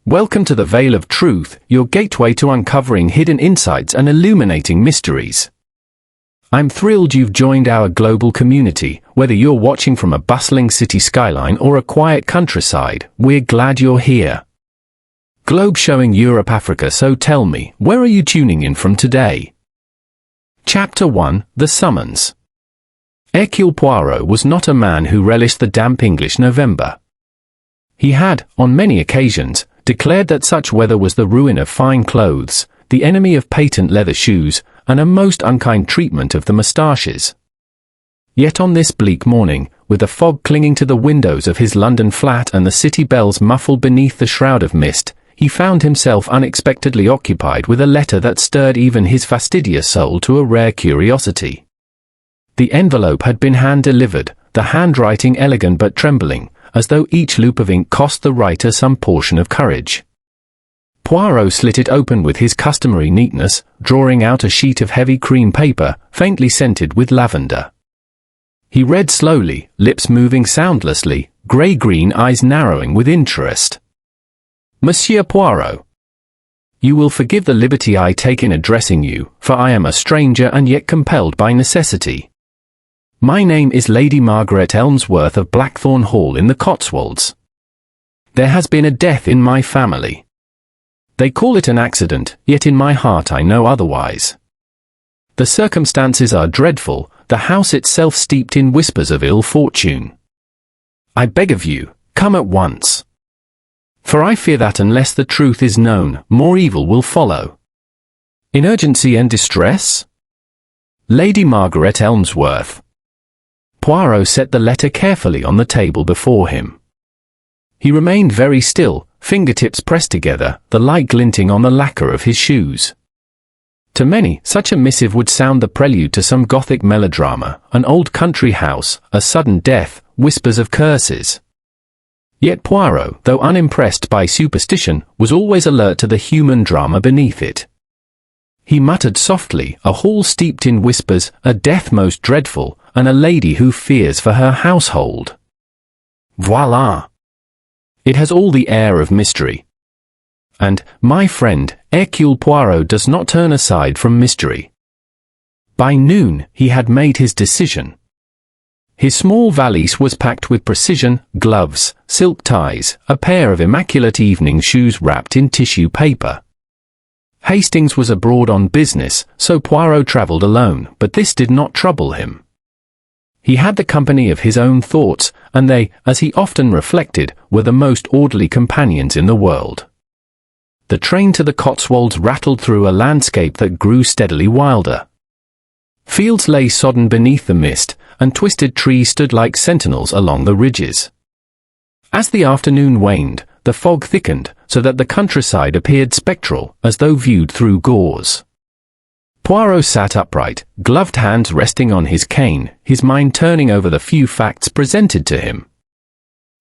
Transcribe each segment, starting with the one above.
Welcome to the Veil of Truth, your gateway to uncovering hidden insights and illuminating mysteries. I'm thrilled you've joined our global community. Whether you're watching from a bustling city skyline or a quiet countryside, we're glad you're here. Globe showing Europe, Africa, so tell me, where are you tuning in from today? Chapter 1, The Summons. Hercule Poirot was not a man who relished the damp English November. He had, on many occasions, declared that such weather was the ruin of fine clothes, the enemy of patent leather shoes, and a most unkind treatment of the moustaches. Yet on this bleak morning, with the fog clinging to the windows of his London flat and the city bells muffled beneath the shroud of mist, he found himself unexpectedly occupied with a letter that stirred even his fastidious soul to a rare curiosity. The envelope had been hand-delivered, the handwriting elegant but trembling, as though each loop of ink cost the writer some portion of courage. Poirot slit it open with his customary neatness, drawing out a sheet of heavy cream paper, faintly scented with lavender. He read slowly, lips moving soundlessly, grey-green eyes narrowing with interest. Monsieur Poirot, you will forgive the liberty I take in addressing you, for I am a stranger and yet compelled by necessity. My name is Lady Margaret Elmsworth of Blackthorn Hall in the Cotswolds. There has been a death in my family. They call it an accident, yet in my heart I know otherwise. The circumstances are dreadful, the house itself steeped in whispers of ill fortune. I beg of you, come at once. For I fear that unless the truth is known, more evil will follow. In urgency and distress? Lady Margaret Elmsworth. Poirot set the letter carefully on the table before him. He remained very still, fingertips pressed together, the light glinting on the lacquer of his shoes. To many, such a missive would sound the prelude to some Gothic melodrama, an old country house, a sudden death, whispers of curses. Yet Poirot, though unimpressed by superstition, was always alert to the human drama beneath it. He muttered softly, a hall steeped in whispers, a death most dreadful, and a lady who fears for her household. Voila! It has all the air of mystery. And, my friend, Hercule Poirot does not turn aside from mystery. By noon, he had made his decision. His small valise was packed with precision, gloves, silk ties, a pair of immaculate evening shoes wrapped in tissue paper. Hastings was abroad on business, so Poirot travelled alone, but this did not trouble him. He had the company of his own thoughts, and they, as he often reflected, were the most orderly companions in the world. The train to the Cotswolds rattled through a landscape that grew steadily wilder. Fields lay sodden beneath the mist, and twisted trees stood like sentinels along the ridges. As the afternoon waned, the fog thickened, so that the countryside appeared spectral, as though viewed through gauze. Poirot sat upright, gloved hands resting on his cane, his mind turning over the few facts presented to him.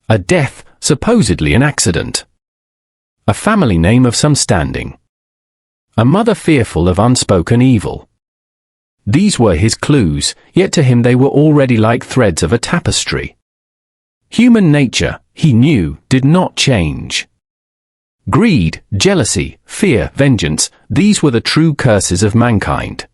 A death, supposedly an accident. A family name of some standing. A mother fearful of unspoken evil. These were his clues, yet to him they were already like threads of a tapestry. Human nature, he knew, did not change. Greed, jealousy, fear, vengeance, these were the true curses of mankind.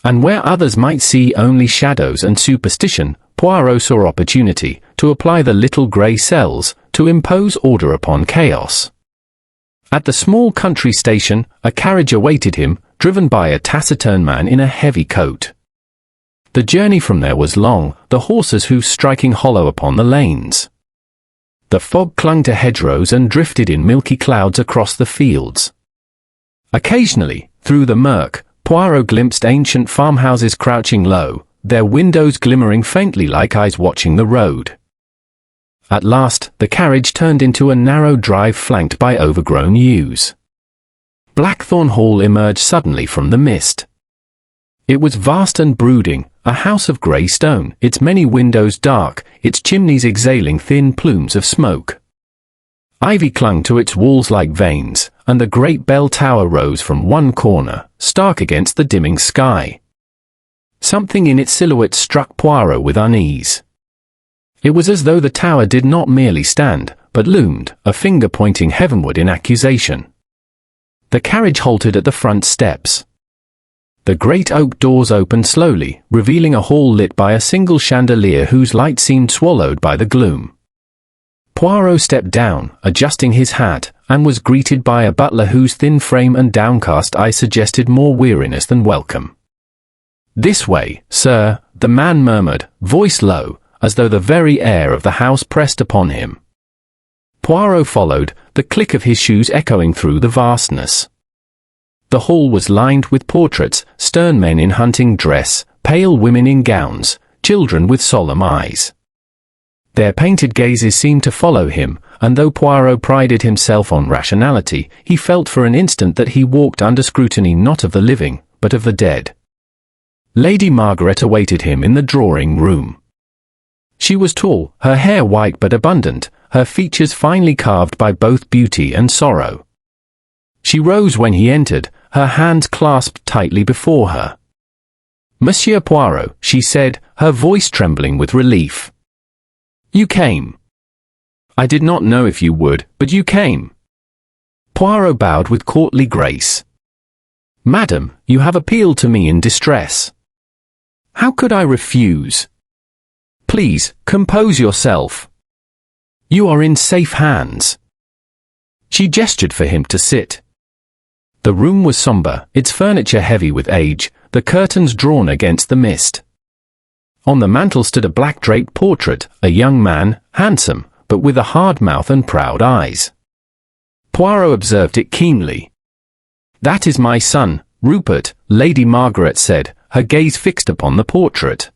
And where others might see only shadows and superstition, Poirot saw opportunity to apply the little grey cells, to impose order upon chaos. At the small country station, a carriage awaited him, driven by a taciturn man in a heavy coat. The journey from there was long, the horses' hoofs striking hollow upon the lanes. The fog clung to hedgerows and drifted in milky clouds across the fields. Occasionally, through the murk, Poirot glimpsed ancient farmhouses crouching low, their windows glimmering faintly like eyes watching the road. At last, the carriage turned into a narrow drive flanked by overgrown yews. Blackthorn Hall emerged suddenly from the mist. It was vast and brooding, a house of grey stone, its many windows dark, its chimneys exhaling thin plumes of smoke. Ivy clung to its walls like veins, and the great bell tower rose from one corner, stark against the dimming sky. Something in its silhouette struck Poirot with unease. It was as though the tower did not merely stand, but loomed, a finger pointing heavenward in accusation. The carriage halted at the front steps. The great oak doors opened slowly, revealing a hall lit by a single chandelier whose light seemed swallowed by the gloom. Poirot stepped down, adjusting his hat, and was greeted by a butler whose thin frame and downcast eye suggested more weariness than welcome. "This way, sir," the man murmured, voice low, as though the very air of the house pressed upon him. Poirot followed, the click of his shoes echoing through the vastness. The hall was lined with portraits, stern men in hunting dress, pale women in gowns, children with solemn eyes. Their painted gazes seemed to follow him, and though Poirot prided himself on rationality, he felt for an instant that he walked under scrutiny not of the living, but of the dead. Lady Margaret awaited him in the drawing-room. She was tall, her hair white but abundant, her features finely carved by both beauty and sorrow. She rose when he entered, her hands clasped tightly before her. "Monsieur Poirot," she said, her voice trembling with relief. "You came. I did not know if you would, but you came." Poirot bowed with courtly grace. "Madam, you have appealed to me in distress. How could I refuse? Please, compose yourself. You are in safe hands." She gestured for him to sit. The room was somber, its furniture heavy with age, the curtains drawn against the mist. On the mantel stood a black-draped portrait, a young man, handsome, but with a hard mouth and proud eyes. Poirot observed it keenly. "That is my son, Rupert," Lady Margaret said, her gaze fixed upon the portrait.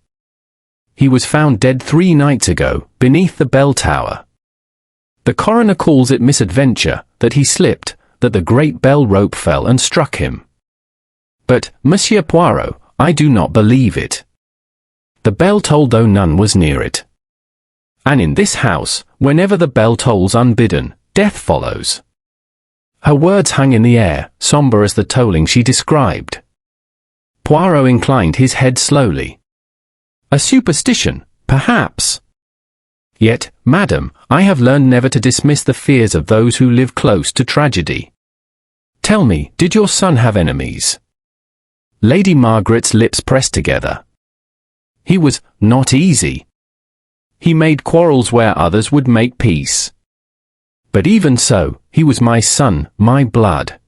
"He was found dead 3 nights ago, beneath the bell tower. The coroner calls it misadventure, that he slipped, that the great bell rope fell and struck him. But, Monsieur Poirot, I do not believe it. The bell tolled though none was near it. And in this house, whenever the bell tolls unbidden, death follows." Her words hung in the air, somber as the tolling she described. Poirot inclined his head slowly. "A superstition, perhaps. Yet, madam, I have learned never to dismiss the fears of those who live close to tragedy. Tell me, did your son have enemies?" Lady Margaret's lips pressed together. "He was not easy. He made quarrels where others would make peace. But even so, he was my son, my blood.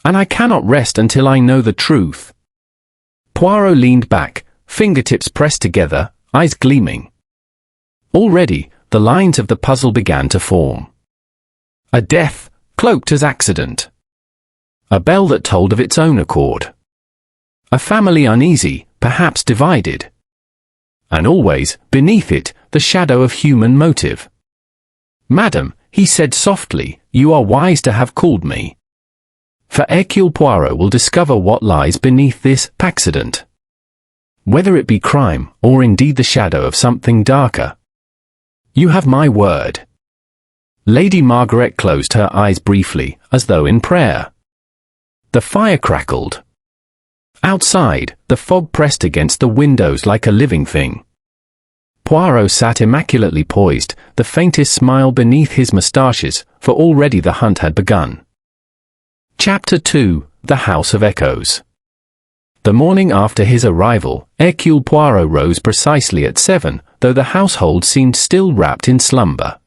And I cannot rest until I know the truth." Poirot leaned back, fingertips pressed together, eyes gleaming. Already, the lines of the puzzle began to form. A death, cloaked as accident. A bell that tolled of its own accord. A family uneasy, perhaps divided. And always, beneath it, the shadow of human motive. "Madam," he said softly, "you are wise to have called me. For Hercule Poirot will discover what lies beneath this accident. Whether it be crime, or indeed the shadow of something darker. You have my word." Lady Margaret closed her eyes briefly, as though in prayer. The fire crackled. Outside, the fog pressed against the windows like a living thing. Poirot sat immaculately poised, the faintest smile beneath his moustaches, for already the hunt had begun. Chapter 2: The House of Echoes. The morning after his arrival, Hercule Poirot rose precisely at 7, though the household seemed still wrapped in slumber.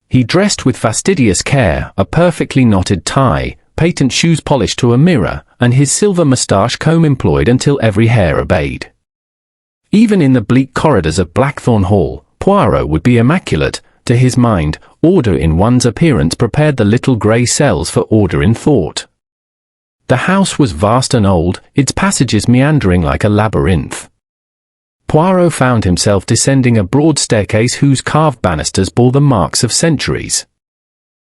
He dressed with fastidious care, a perfectly knotted tie, patent shoes polished to a mirror, and his silver moustache comb employed until every hair obeyed. Even in the bleak corridors of Blackthorn Hall, Poirot would be immaculate. To his mind, order in one's appearance prepared the little grey cells for order in thought. The house was vast and old, its passages meandering like a labyrinth. Poirot found himself descending a broad staircase whose carved banisters bore the marks of centuries.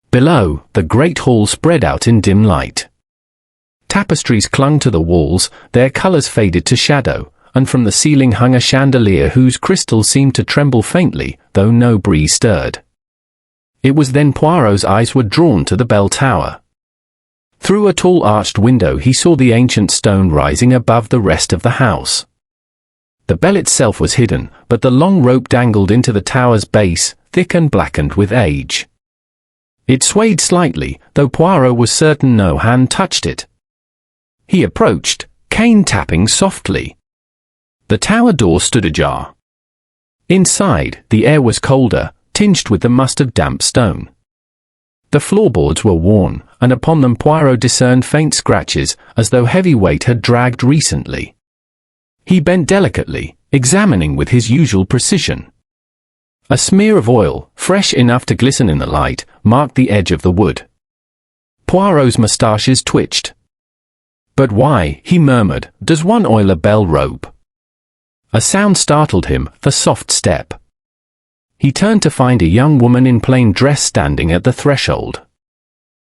Below, the great hall spread out in dim light. Tapestries clung to the walls, their colours faded to shadow, and from the ceiling hung a chandelier whose crystal seemed to tremble faintly, though no breeze stirred. It was then Poirot's eyes were drawn to the bell tower. Through a tall arched window he saw the ancient stone rising above the rest of the house. The bell itself was hidden, but the long rope dangled into the tower's base, thick and blackened with age. It swayed slightly, though Poirot was certain no hand touched it. He approached, cane tapping softly. The tower door stood ajar. Inside, the air was colder, tinged with the must of damp stone. The floorboards were worn, and upon them Poirot discerned faint scratches, as though heavy weight had dragged recently. He bent delicately, examining with his usual precision. A smear of oil, fresh enough to glisten in the light, marked the edge of the wood. Poirot's moustaches twitched. "But why," he murmured, "does one oil a bell rope?" A sound startled him, the soft step. He turned to find a young woman in plain dress standing at the threshold.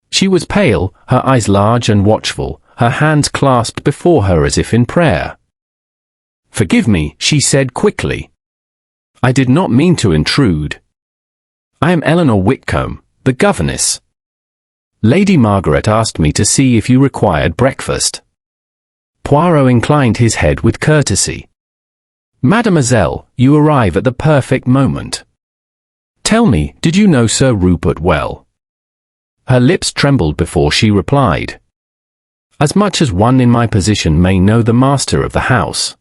She was pale, her eyes large and watchful, her hands clasped before her as if in prayer. "Forgive me," she said quickly. "I did not mean to intrude. I am Eleanor Whitcomb, the governess. Lady Margaret asked me to see if you required breakfast." Poirot inclined his head with courtesy. "Mademoiselle, you arrive at the perfect moment. Tell me, did you know Sir Rupert well?" Her lips trembled before she replied. "As much as one in my position may know the master of the house.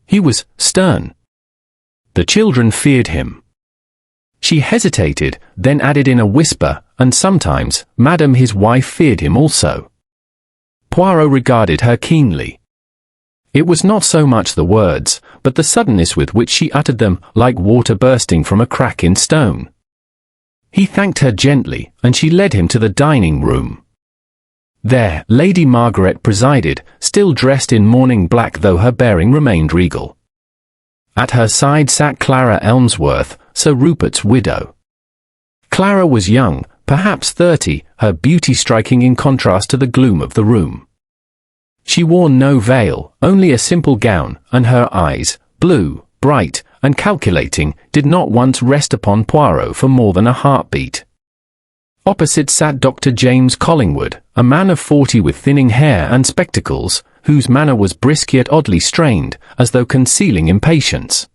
He was stern. The children feared him." She hesitated, then added in a whisper, "And sometimes, madam, his wife feared him also." Poirot regarded her keenly. It was not so much the words, but the suddenness with which she uttered them, like water bursting from a crack in stone. He thanked her gently, and she led him to the dining room. There, Lady Margaret presided, still dressed in mourning black though her bearing remained regal. At her side sat Clara Elmsworth, Sir Rupert's widow. Clara was young, perhaps 30, her beauty striking in contrast to the gloom of the room. She wore no veil, only a simple gown, and her eyes, blue, bright, and calculating, did not once rest upon Poirot for more than a heartbeat. Opposite sat Dr. James Collingwood, a man of 40 with thinning hair and spectacles, whose manner was brisk yet oddly strained, as though concealing impatience.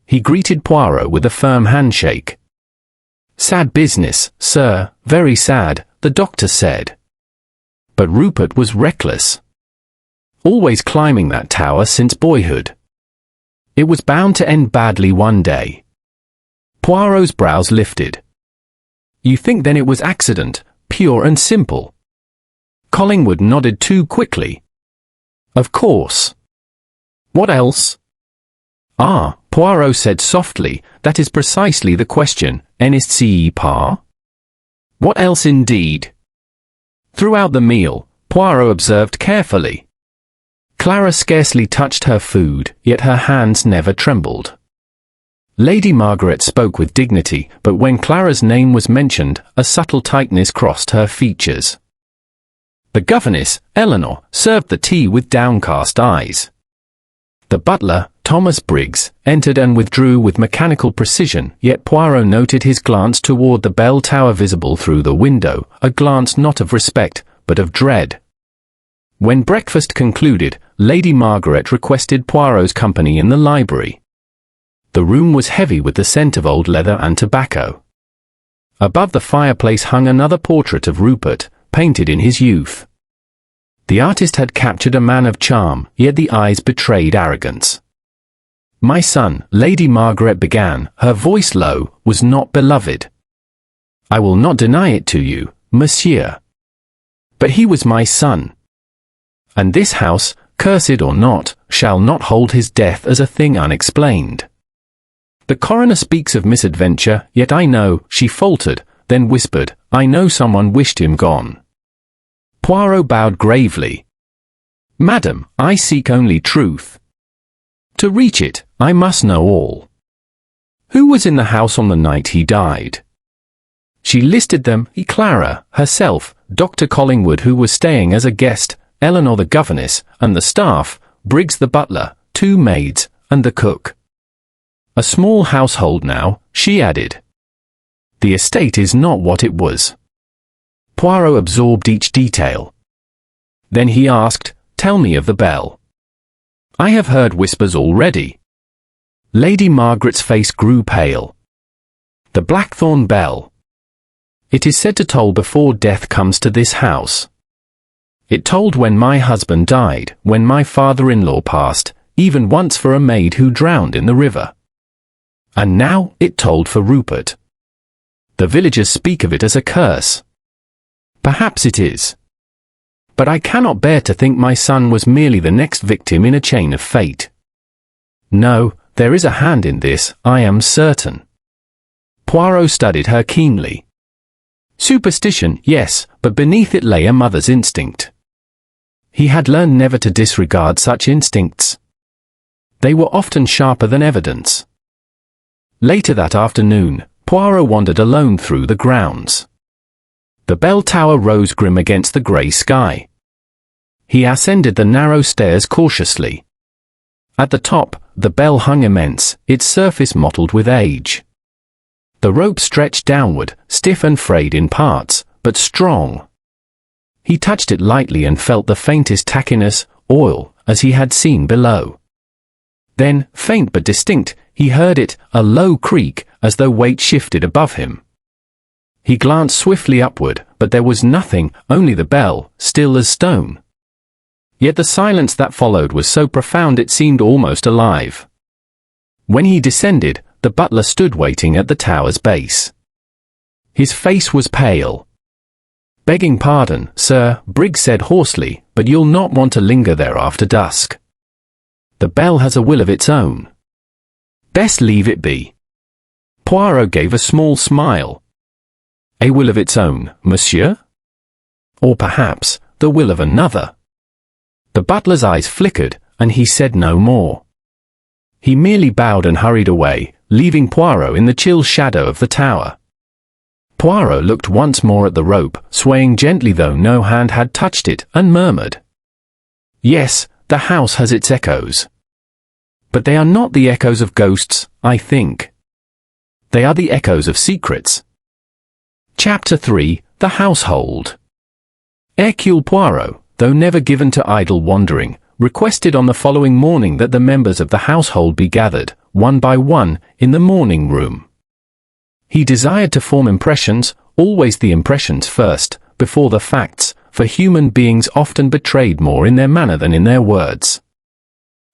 He greeted Poirot with a firm handshake. "Sad business, sir, very sad," the doctor said. But Rupert was reckless. Always climbing that tower since boyhood. It was bound to end badly one day. Poirot's brows lifted. "You think then it was accident, pure and simple?" Collingwood nodded too quickly. "Of course. What else?" "Ah," Poirot said softly, "that is precisely the question, n'est-ce pas?" "What else indeed?" Throughout the meal, Poirot observed carefully. Clara scarcely touched her food, yet her hands never trembled. Lady Margaret spoke with dignity, but when Clara's name was mentioned, a subtle tightness crossed her features. The governess, Eleanor, served the tea with downcast eyes. The butler, Thomas Briggs, entered and withdrew with mechanical precision, yet Poirot noted his glance toward the bell tower visible through the window, a glance not of respect, but of dread. When breakfast concluded, Lady Margaret requested Poirot's company in the library. The room was heavy with the scent of old leather and tobacco. Above the fireplace hung another portrait of Rupert, painted in his youth. The artist had captured a man of charm, yet the eyes betrayed arrogance. "My son," Lady Margaret began, her voice low, "was not beloved. I will not deny it to you, monsieur. But he was my son. And this house, cursed or not, shall not hold his death as a thing unexplained. The coroner speaks of misadventure, yet I know," she faltered, then whispered, "I know someone wished him gone." Poirot bowed gravely. "Madam, I seek only truth. To reach it, I must know all. Who was in the house on the night he died?" She listed them, Clara, herself, Dr. Collingwood who was staying as a guest, Eleanor the governess, and the staff, Briggs the butler, 2 maids, and the cook. "A small household now," she added. "The estate is not what it was." Poirot absorbed each detail. Then he asked, "Tell me of the bell." "I have heard whispers already." Lady Margaret's face grew pale. The Blackthorn Bell. It is said to toll before death comes to this house. It tolled when my husband died, when my father-in-law passed, even once for a maid who drowned in the river. And now it tolled for Rupert. The villagers speak of it as a curse. Perhaps it is. But I cannot bear to think my son was merely the next victim in a chain of fate. No, there is a hand in this, I am certain. Poirot studied her keenly. Superstition, yes, but beneath it lay a mother's instinct. He had learned never to disregard such instincts. They were often sharper than evidence. Later that afternoon, Poirot wandered alone through the grounds. The bell tower rose grim against the grey sky. He ascended the narrow stairs cautiously. At the top, the bell hung immense, its surface mottled with age. The rope stretched downward, stiff and frayed in parts, but strong. He touched it lightly and felt the faintest tackiness, oil, as he had seen below. Then, faint but distinct, he heard it, a low creak, as though weight shifted above him. He glanced swiftly upward, but there was nothing, only the bell, still as stone. Yet the silence that followed was so profound it seemed almost alive. When he descended, the butler stood waiting at the tower's base. His face was pale. "Begging pardon, sir," Briggs said hoarsely, "but you'll not want to linger there after dusk. The bell has a will of its own. Best leave it be." Poirot gave a small smile. "A will of its own, monsieur? Or perhaps, the will of another?" The butler's eyes flickered, and he said no more. He merely bowed and hurried away, leaving Poirot in the chill shadow of the tower. Poirot looked once more at the rope, swaying gently though no hand had touched it, and murmured, "Yes, the house has its echoes. But they are not the echoes of ghosts, I think. They are the echoes of secrets." Chapter 3, The Household. Hercule Poirot, though never given to idle wandering, requested on the following morning that the members of the household be gathered, one by one, in the morning room. He desired to form impressions, always the impressions first, before the facts, for human beings often betrayed more in their manner than in their words.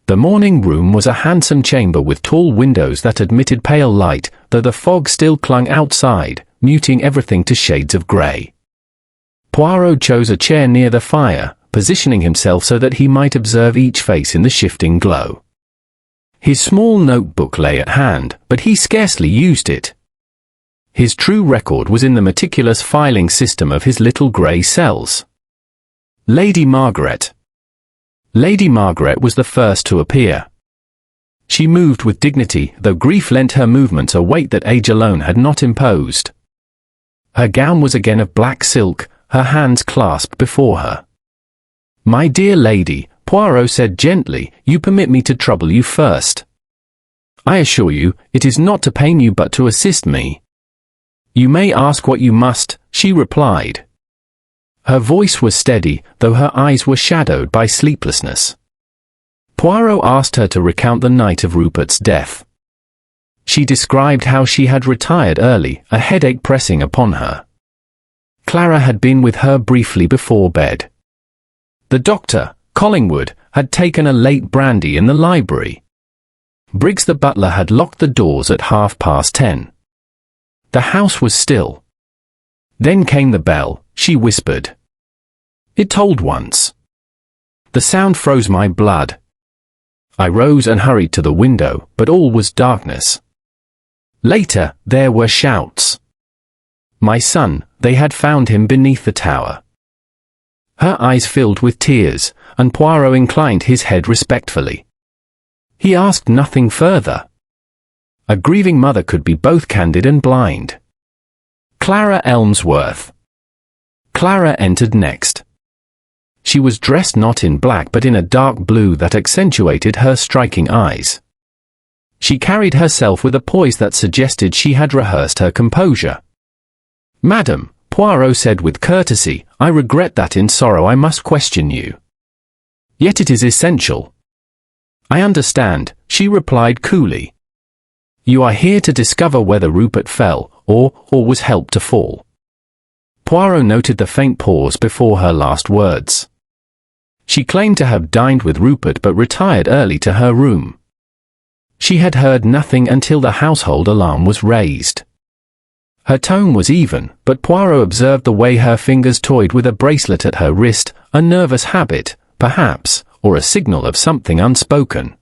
The morning room was a handsome chamber with tall windows that admitted pale light, though the fog still clung outside, muting everything to shades of grey. Poirot chose a chair near the fire, positioning himself so that he might observe each face in the shifting glow. His small notebook lay at hand, but he scarcely used it. His true record was in the meticulous filing system of his little grey cells. Lady Margaret. Lady Margaret was the first to appear. She moved with dignity, though grief lent her movements a weight that age alone had not imposed. Her gown was again of black silk, her hands clasped before her. "My dear lady," Poirot said gently, "you permit me to trouble you first. I assure you, it is not to pain you but to assist me." "You may ask what you must," she replied. Her voice was steady, though her eyes were shadowed by sleeplessness. Poirot asked her to recount the night of Rupert's death. She described how she had retired early, a headache pressing upon her. Clara had been with her briefly before bed. The doctor, Collingwood, had taken a late brandy in the library. Briggs the butler had locked the doors at 10:30. The house was still. Then came the bell, she whispered. It tolled once. The sound froze my blood. I rose and hurried to the window, but all was darkness. Later, there were shouts. My son, they had found him beneath the tower. Her eyes filled with tears, and Poirot inclined his head respectfully. He asked nothing further. A grieving mother could be both candid and blind. Clara Elmsworth. Clara entered next. She was dressed not in black but in a dark blue that accentuated her striking eyes. She carried herself with a poise that suggested she had rehearsed her composure. "Madam," Poirot said with courtesy, "I regret that in sorrow I must question you. Yet it is essential." "I understand," she replied coolly. You are here to discover whether Rupert fell, or was helped to fall. Poirot noted the faint pause before her last words. She claimed to have dined with Rupert but retired early to her room. She had heard nothing until the household alarm was raised. Her tone was even, but Poirot observed the way her fingers toyed with a bracelet at her wrist, a nervous habit, perhaps, or a signal of something unspoken.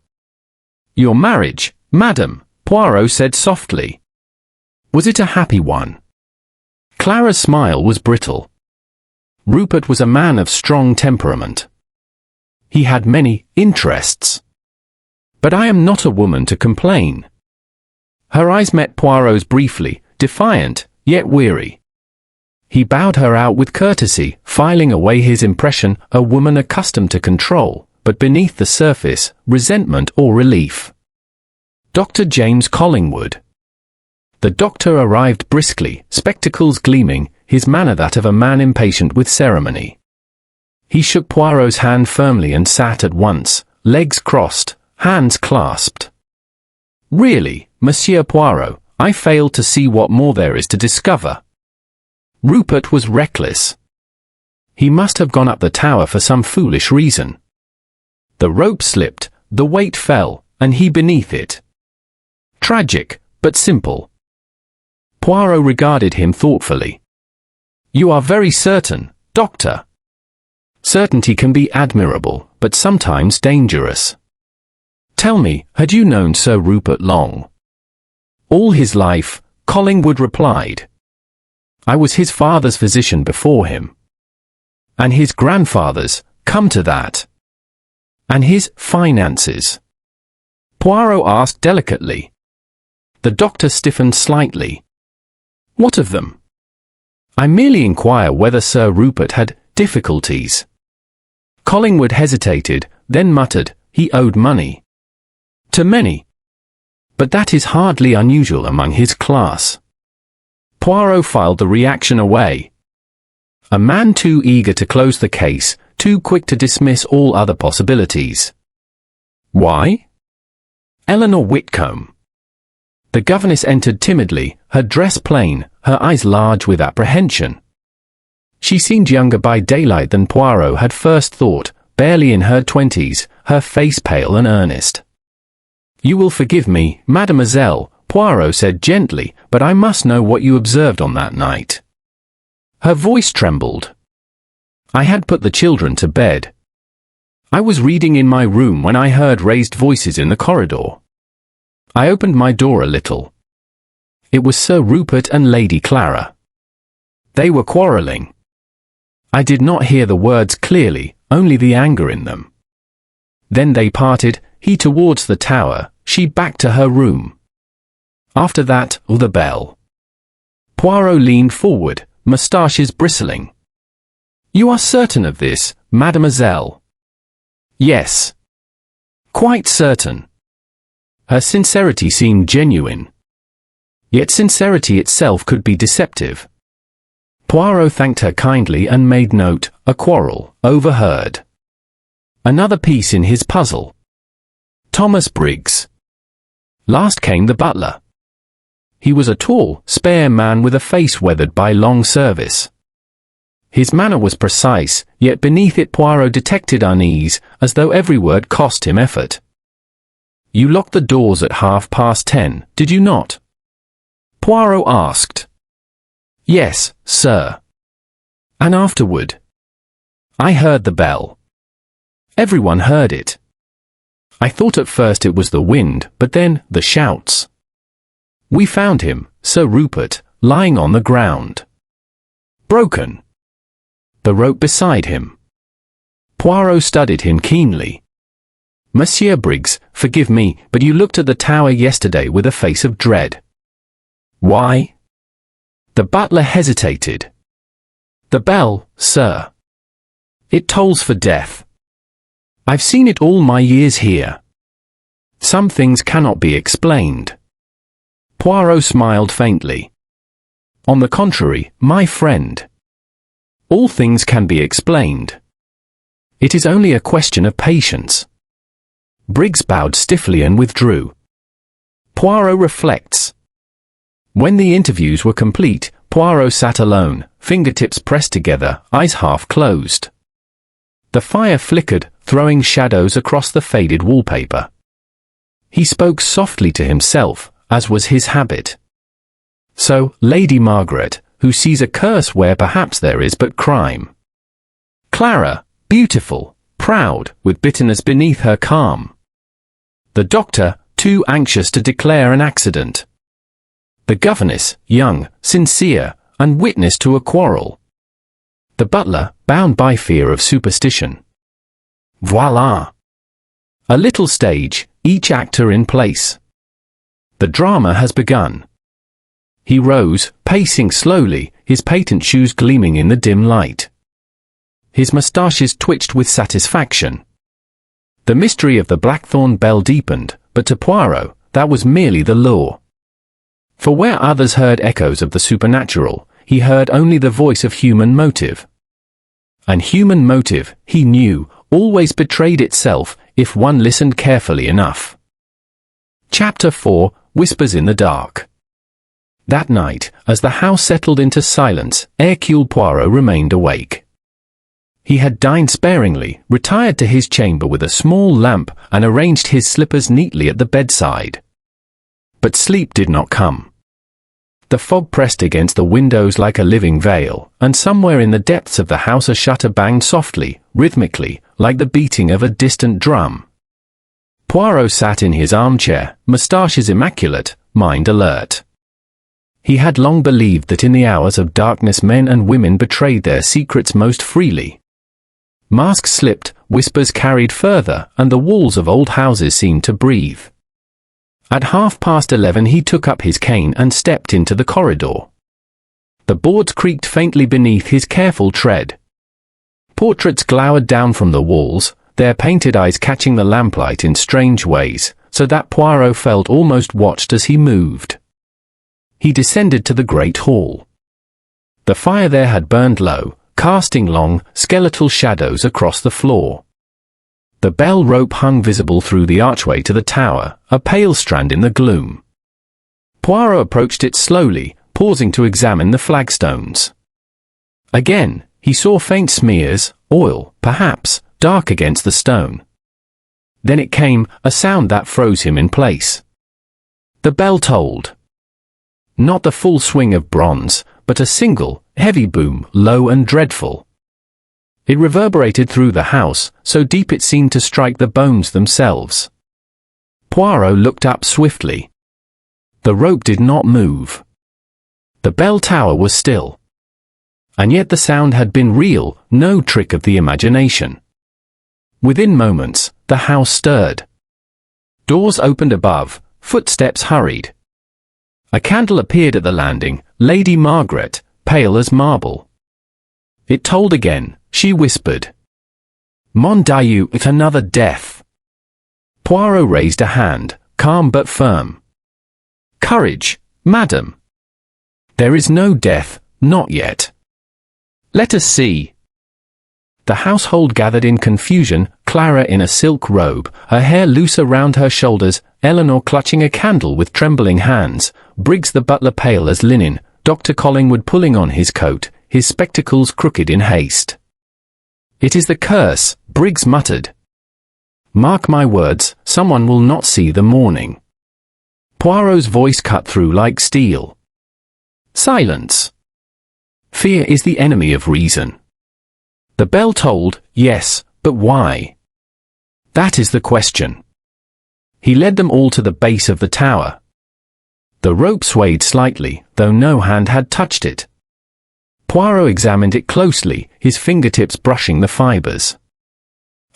"Your marriage, madam," Poirot said softly. "Was it a happy one?" Clara's smile was brittle. Rupert was a man of strong temperament. He had many interests. But I am not a woman to complain. Her eyes met Poirot's briefly, defiant, yet weary. He bowed her out with courtesy, filing away his impression, a woman accustomed to control, but beneath the surface, resentment or relief. Dr. James Collingwood. The doctor arrived briskly, spectacles gleaming, his manner that of a man impatient with ceremony. He shook Poirot's hand firmly and sat at once, legs crossed, hands clasped. "Really, Monsieur Poirot, I fail to see what more there is to discover." Rupert was reckless. He must have gone up the tower for some foolish reason. The rope slipped, the weight fell, and he beneath it. Tragic, but simple. Poirot regarded him thoughtfully. "You are very certain, Doctor." "Certainty can be admirable, but sometimes dangerous." "Tell me, had you known Sir Rupert long?" "All his life," Collingwood replied. "I was his father's physician before him." "And his grandfather's, come to that." "And his finances?" Poirot asked delicately. The doctor stiffened slightly. "What of them?" "I merely inquire whether Sir Rupert had difficulties." Collingwood hesitated, then muttered, "He owed money." "To many. But that is hardly unusual among his class." Poirot filed the reaction away. A man too eager to close the case, too quick to dismiss all other possibilities. "Why?" "Eleanor Whitcomb." The governess entered timidly, her dress plain, her eyes large with apprehension. She seemed younger by daylight than Poirot had first thought, barely in her 20s, her face pale and earnest. "You will forgive me, mademoiselle," Poirot said gently, "but I must know what you observed on that night." Her voice trembled. "I had put the children to bed. I was reading in my room when I heard raised voices in the corridor. I opened my door a little. It was Sir Rupert and Lady Clara. They were quarrelling. I did not hear the words clearly, only the anger in them. Then they parted, he towards the tower, she back to her room. After that, the bell." Poirot leaned forward, moustaches bristling. "You are certain of this, mademoiselle?" "Yes. Quite certain." Her sincerity seemed genuine. Yet sincerity itself could be deceptive. Poirot thanked her kindly and made note, a quarrel, overheard. Another piece in his puzzle. Thomas Briggs. Last came the butler. He was a tall, spare man with a face weathered by long service. His manner was precise, yet beneath it Poirot detected unease, as though every word cost him effort. "You locked the doors at 10:30, did you not?" Poirot asked. "Yes, sir." "And afterward?" "I heard the bell." "Everyone heard it." "I thought at first it was the wind, but then, the shouts." "We found him, Sir Rupert, lying on the ground. Broken. The rope beside him." Poirot studied him keenly. "Monsieur Briggs, forgive me, but you looked at the tower yesterday with a face of dread." "Why?" The butler hesitated. "The bell, sir. It tolls for death. I've seen it all my years here. Some things cannot be explained." Poirot smiled faintly. "On the contrary, my friend. All things can be explained. It is only a question of patience." Briggs bowed stiffly and withdrew. Poirot reflects. When the interviews were complete, Poirot sat alone, fingertips pressed together, eyes half closed. The fire flickered, throwing shadows across the faded wallpaper. He spoke softly to himself, as was his habit. So, Lady Margaret, who sees a curse where perhaps there is but crime. Clara, beautiful, proud, with bitterness beneath her calm. The doctor, too anxious to declare an accident. The governess, young, sincere, and witness to a quarrel. The butler, bound by fear of superstition. Voila! A little stage, each actor in place. The drama has begun. He rose, pacing slowly, his patent shoes gleaming in the dim light. His moustaches twitched with satisfaction. The mystery of the Blackthorn bell deepened, but to Poirot, that was merely the lure. For where others heard echoes of the supernatural, he heard only the voice of human motive. And human motive, he knew, always betrayed itself, if one listened carefully enough. Chapter 4, Whispers in the Dark. That night, as the house settled into silence, Hercule Poirot remained awake. He had dined sparingly, retired to his chamber with a small lamp, and arranged his slippers neatly at the bedside. But sleep did not come. The fog pressed against the windows like a living veil, and somewhere in the depths of the house a shutter banged softly, rhythmically, like the beating of a distant drum. Poirot sat in his armchair, moustaches immaculate, mind alert. He had long believed that in the hours of darkness men and women betrayed their secrets most freely. Masks slipped, whispers carried further, and the walls of old houses seemed to breathe. At 11:30 he took up his cane and stepped into the corridor. The boards creaked faintly beneath his careful tread. Portraits glowered down from the walls, their painted eyes catching the lamplight in strange ways, so that Poirot felt almost watched as he moved. He descended to the great hall. The fire there had burned low, casting long, skeletal shadows across the floor. The bell rope hung visible through the archway to the tower, a pale strand in the gloom. Poirot approached it slowly, pausing to examine the flagstones. Again, he saw faint smears, oil, perhaps, dark against the stone. Then it came, a sound that froze him in place. The bell tolled. Not the full swing of bronze, but a single, heavy boom, low and dreadful. It reverberated through the house, so deep it seemed to strike the bones themselves. Poirot looked up swiftly. The rope did not move. The bell tower was still. And yet the sound had been real, no trick of the imagination. Within moments, the house stirred. Doors opened above, footsteps hurried. A candle appeared at the landing, Lady Margaret, pale as marble. It tolled again, she whispered. Mon Dieu, it's another death. Poirot raised a hand, calm but firm. Courage, madam. There is no death, not yet. Let us see. The household gathered in confusion, Clara in a silk robe, her hair loose around her shoulders, Eleanor clutching a candle with trembling hands, Briggs the butler pale as linen, Dr. Collingwood pulling on his coat, his spectacles crooked in haste. It is the curse, Briggs muttered. Mark my words, someone will not see the morning. Poirot's voice cut through like steel. Silence. Fear is the enemy of reason. The bell tolled, yes, but why? That is the question. He led them all to the base of the tower. The rope swayed slightly, though no hand had touched it. Poirot examined it closely, his fingertips brushing the fibers.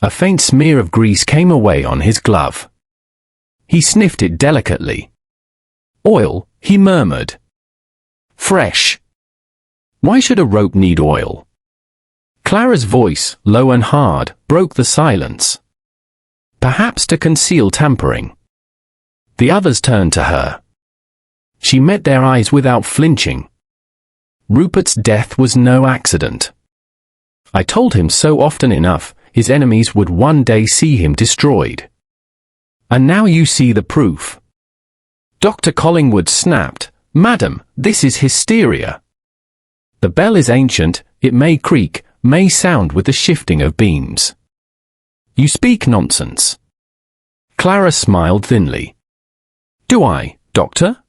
A faint smear of grease came away on his glove. He sniffed it delicately. Oil, he murmured. Fresh. Why should a rope need oil? Clara's voice, low and hard, broke the silence. Perhaps to conceal tampering. The others turned to her. She met their eyes without flinching. Rupert's death was no accident. I told him so often enough, his enemies would one day see him destroyed. And now you see the proof. Dr. Collingwood snapped. "Madam, this is hysteria. The bell is ancient, it may creak, may sound with the shifting of beams." "You speak nonsense." Clara smiled thinly. "Do I, Doctor?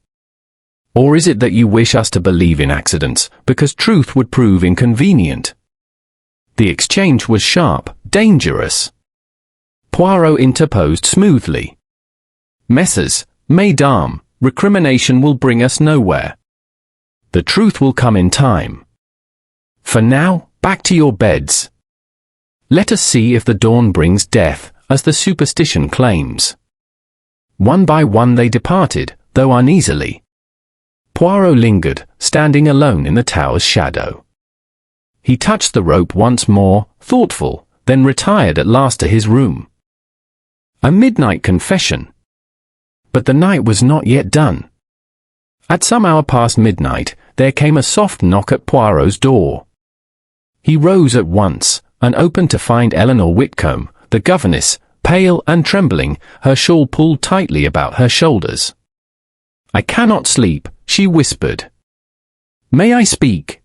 Or is it that you wish us to believe in accidents, because truth would prove inconvenient?" The exchange was sharp, dangerous. Poirot interposed smoothly. "Messrs, mesdames, recrimination will bring us nowhere. The truth will come in time. For now, back to your beds. Let us see if the dawn brings death, as the superstition claims." One by one they departed, though uneasily. Poirot lingered, standing alone in the tower's shadow. He touched the rope once more, thoughtful, then retired at last to his room. A midnight confession. But the night was not yet done. At some hour past midnight, there came a soft knock at Poirot's door. He rose at once, and opened to find Eleanor Whitcomb, the governess, pale and trembling, her shawl pulled tightly about her shoulders. "I cannot sleep," she whispered. "May I speak?"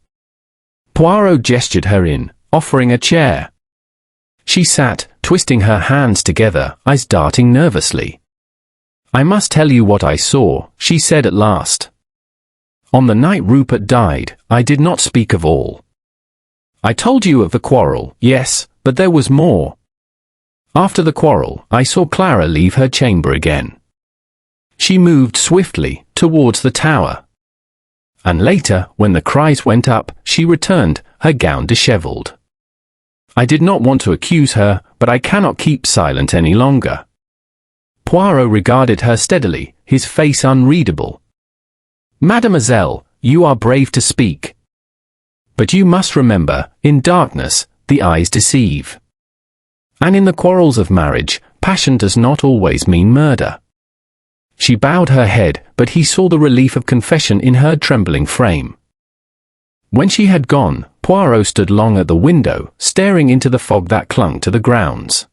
Poirot gestured her in, offering a chair. She sat, twisting her hands together, eyes darting nervously. "I must tell you what I saw," she said at last. "On the night Rupert died, I did not speak of all. I told you of the quarrel, yes, but there was more. After the quarrel, I saw Clara leave her chamber again. She moved swiftly towards the tower. And later, when the cries went up, she returned, her gown dishevelled. I did not want to accuse her, but I cannot keep silent any longer." Poirot regarded her steadily, his face unreadable. "Mademoiselle, you are brave to speak. But you must remember, in darkness, the eyes deceive. And in the quarrels of marriage, passion does not always mean murder." She bowed her head, but he saw the relief of confession in her trembling frame. When she had gone, Poirot stood long at the window, staring into the fog that clung to the grounds.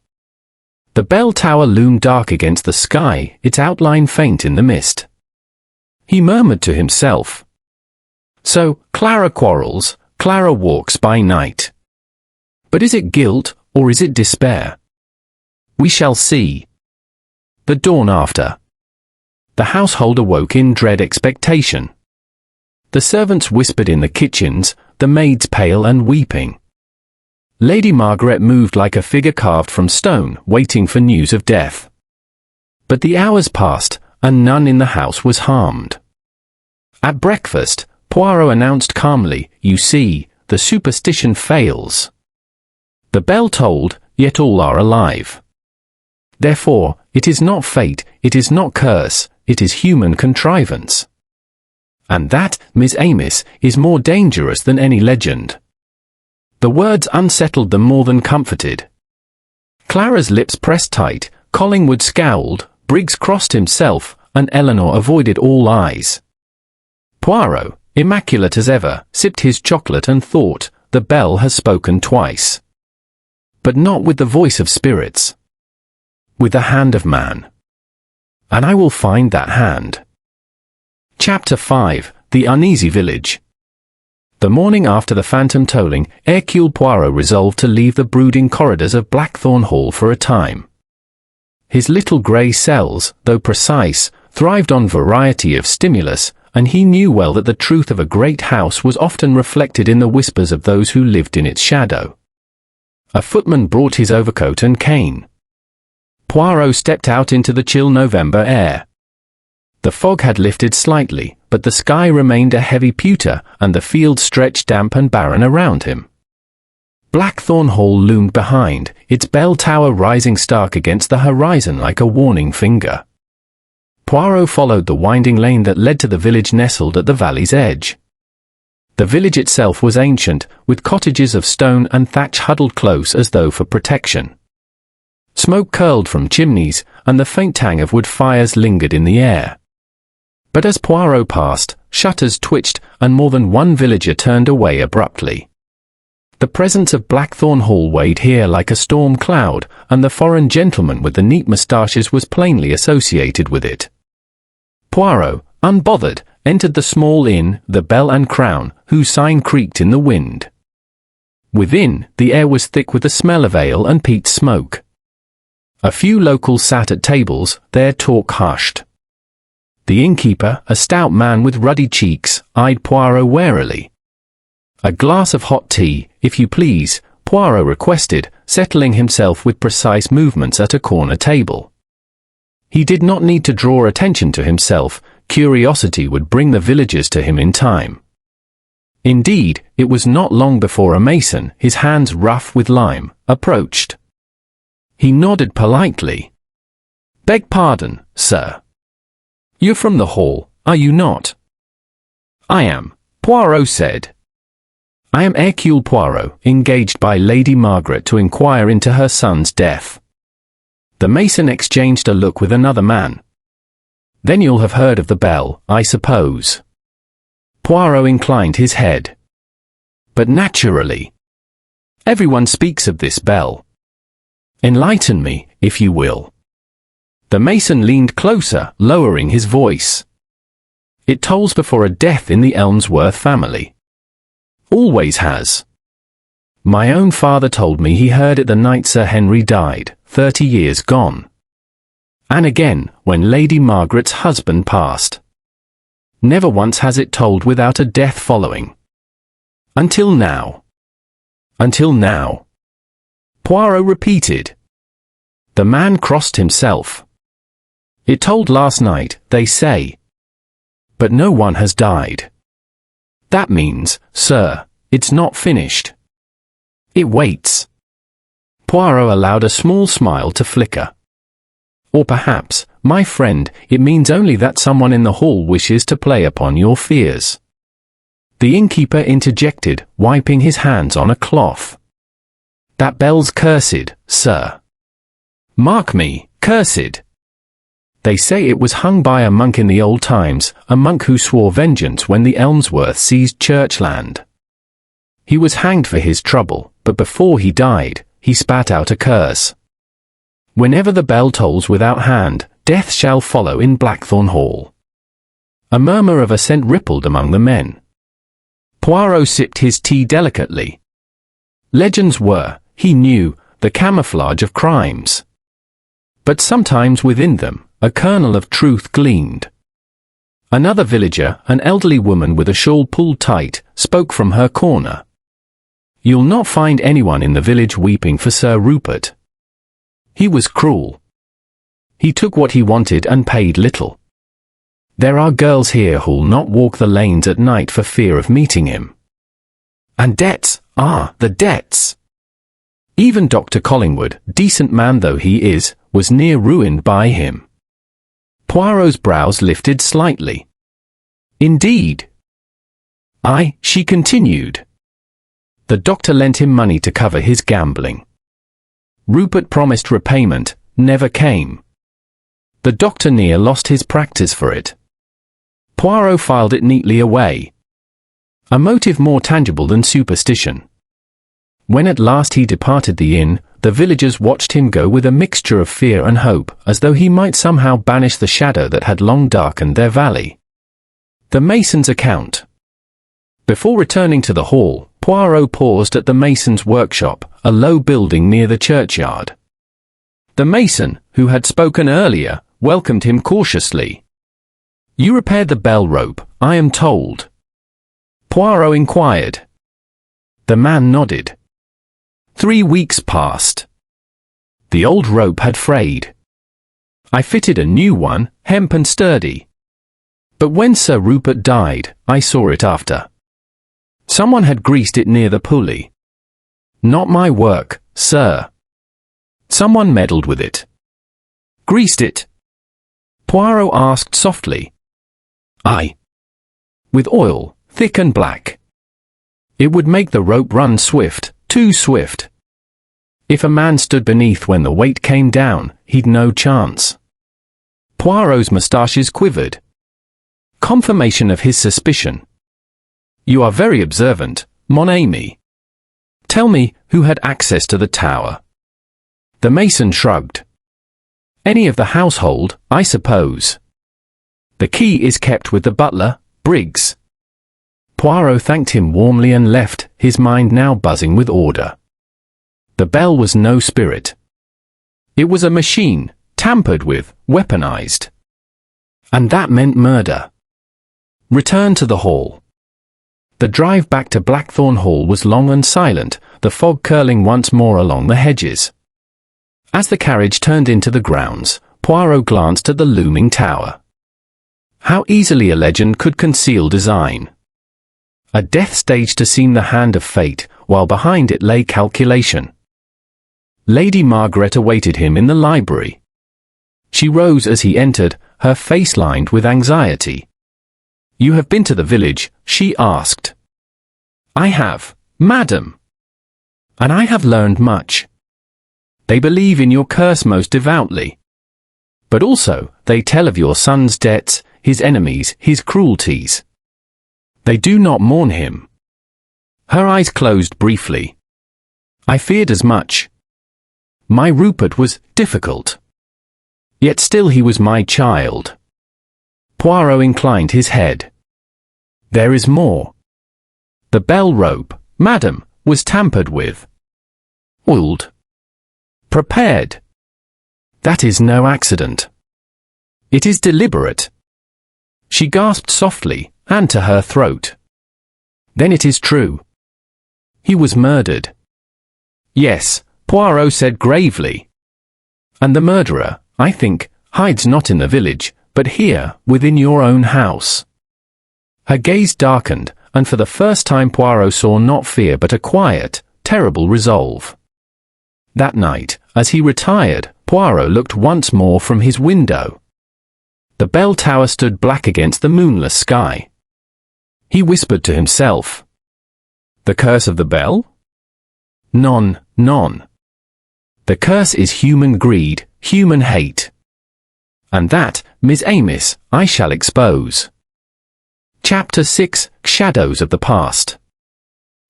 The bell tower loomed dark against the sky, its outline faint in the mist. He murmured to himself. "So, Clara quarrels, Clara walks by night. But is it guilt, or is it despair? We shall see." The dawn after. The household awoke in dread expectation. The servants whispered in the kitchens, the maids pale and weeping. Lady Margaret moved like a figure carved from stone, waiting for news of death. But the hours passed, and none in the house was harmed. At breakfast, Poirot announced calmly, "You see, the superstition fails. The bell tolled, yet all are alive. Therefore, it is not fate, it is not curse, it is human contrivance. And that, Miss Amos, is more dangerous than any legend." The words unsettled them more than comforted. Clara's lips pressed tight, Collingwood scowled, Briggs crossed himself, and Eleanor avoided all eyes. Poirot, immaculate as ever, sipped his chocolate and thought, the bell has spoken twice. But not with the voice of spirits. With the hand of man. And I will find that hand. Chapter 5, The Uneasy Village. The morning after the phantom tolling, Hercule Poirot resolved to leave the brooding corridors of Blackthorn Hall for a time. His little grey cells, though precise, thrived on variety of stimulus, and he knew well that the truth of a great house was often reflected in the whispers of those who lived in its shadow. A footman brought his overcoat and cane. Poirot stepped out into the chill November air. The fog had lifted slightly, but the sky remained a heavy pewter, and the fields stretched damp and barren around him. Blackthorn Hall loomed behind, its bell tower rising stark against the horizon like a warning finger. Poirot followed the winding lane that led to the village nestled at the valley's edge. The village itself was ancient, with cottages of stone and thatch huddled close as though for protection. Smoke curled from chimneys, and the faint tang of wood fires lingered in the air. But as Poirot passed, shutters twitched, and more than one villager turned away abruptly. The presence of Blackthorn Hall weighed here like a storm cloud, and the foreign gentleman with the neat moustaches was plainly associated with it. Poirot, unbothered, entered the small inn, the Bell and Crown, whose sign creaked in the wind. Within, the air was thick with the smell of ale and peat smoke. A few locals sat at tables, their talk hushed. The innkeeper, a stout man with ruddy cheeks, eyed Poirot warily. "A glass of hot tea, if you please," Poirot requested, settling himself with precise movements at a corner table. He did not need to draw attention to himself, curiosity would bring the villagers to him in time. Indeed, it was not long before a mason, his hands rough with lime, approached. He nodded politely. "Beg pardon, sir. You're from the hall, are you not?" "I am," Poirot said. "I am Hercule Poirot, engaged by Lady Margaret to inquire into her son's death." The mason exchanged a look with another man. "Then you'll have heard of the Bell, I suppose?" Poirot inclined his head. "But naturally. Everyone speaks of this Bell. Enlighten me, if you will." The mason leaned closer, lowering his voice. "It tolls before a death in the Elmsworth family. Always has. My own father told me he heard it the night Sir Henry died, 30 years gone. And again, when Lady Margaret's husband passed. Never once has it tolled without a death following. Until now." "Until now," Poirot repeated. The man crossed himself. "It tolled last night, they say. But no one has died. That means, sir, it's not finished. It waits." Poirot allowed a small smile to flicker. "Or perhaps, my friend, it means only that someone in the hall wishes to play upon your fears." The innkeeper interjected, wiping his hands on a cloth. "That Bell's cursed, sir. Mark me, cursed. They say it was hung by a monk in the old times, a monk who swore vengeance when the Elmsworth seized churchland. He was hanged for his trouble, but before he died, he spat out a curse. Whenever the bell tolls without hand, death shall follow in Blackthorn Hall." A murmur of assent rippled among the men. Poirot sipped his tea delicately. Legends were, he knew, the camouflage of crimes. But sometimes within them, a kernel of truth gleamed. Another villager, an elderly woman with a shawl pulled tight, spoke from her corner. "You'll not find anyone in the village weeping for Sir Rupert. He was cruel. He took what he wanted and paid little. There are girls here who'll not walk the lanes at night for fear of meeting him. And debts, the debts. Even Dr. Collingwood, decent man though he is, was near ruined by him." Poirot's brows lifted slightly. "Indeed?" "Aye," she continued. "The doctor lent him money to cover his gambling. Rupert promised repayment, never came. The doctor near lost his practice for it." Poirot filed it neatly away. A motive more tangible than superstition. When at last he departed the inn, the villagers watched him go with a mixture of fear and hope, as though he might somehow banish the shadow that had long darkened their valley. The mason's account. Before returning to the hall, Poirot paused at the mason's workshop, a low building near the churchyard. The mason, who had spoken earlier, welcomed him cautiously. "You repaired the bell rope, I am told?" Poirot inquired. The man nodded. 3 weeks passed. The old rope had frayed. I fitted a new one, hemp and sturdy. But when Sir Rupert died, I saw it after. Someone had greased it near the pulley. Not my work, sir. Someone meddled with it. Greased it? Poirot asked softly. Aye. With oil, thick and black. It would make the rope run swift, too swift. If a man stood beneath when the weight came down, he'd no chance. Poirot's moustaches quivered. Confirmation of his suspicion. You are very observant, mon ami. Tell me, who had access to the tower? The mason shrugged. Any of the household, I suppose. The key is kept with the butler, Briggs. Poirot thanked him warmly and left, his mind now buzzing with order. The bell was no spirit. It was a machine, tampered with, weaponized. And that meant murder. Return to the hall. The drive back to Blackthorn Hall was long and silent, the fog curling once more along the hedges. As the carriage turned into the grounds, Poirot glanced at the looming tower. How easily a legend could conceal design. A death stage to seem the hand of fate, while behind it lay calculation. Lady Margaret awaited him in the library. She rose as he entered, her face lined with anxiety. "You have been to the village?" she asked. "I have, madam. And I have learned much. They believe in your curse most devoutly. But also, they tell of your son's debts, his enemies, his cruelties. They do not mourn him." Her eyes closed briefly. "I feared as much. My Rupert was difficult. Yet still he was my child." Poirot inclined his head. "There is more. The bell rope, madam, was tampered with. Oiled. Prepared. That is no accident. It is deliberate." She gasped softly, hand to her throat. "Then it is true. He was murdered." "Yes," Poirot said gravely. "And the murderer, I think, hides not in the village, but here, within your own house." Her gaze darkened, and for the first time Poirot saw not fear but a quiet, terrible resolve. That night, as he retired, Poirot looked once more from his window. The bell tower stood black against the moonless sky. He whispered to himself. "The curse of the bell? Non. The curse is human greed, human hate. And that, Miss Amos, I shall expose." Chapter 6, Shadows of the Past.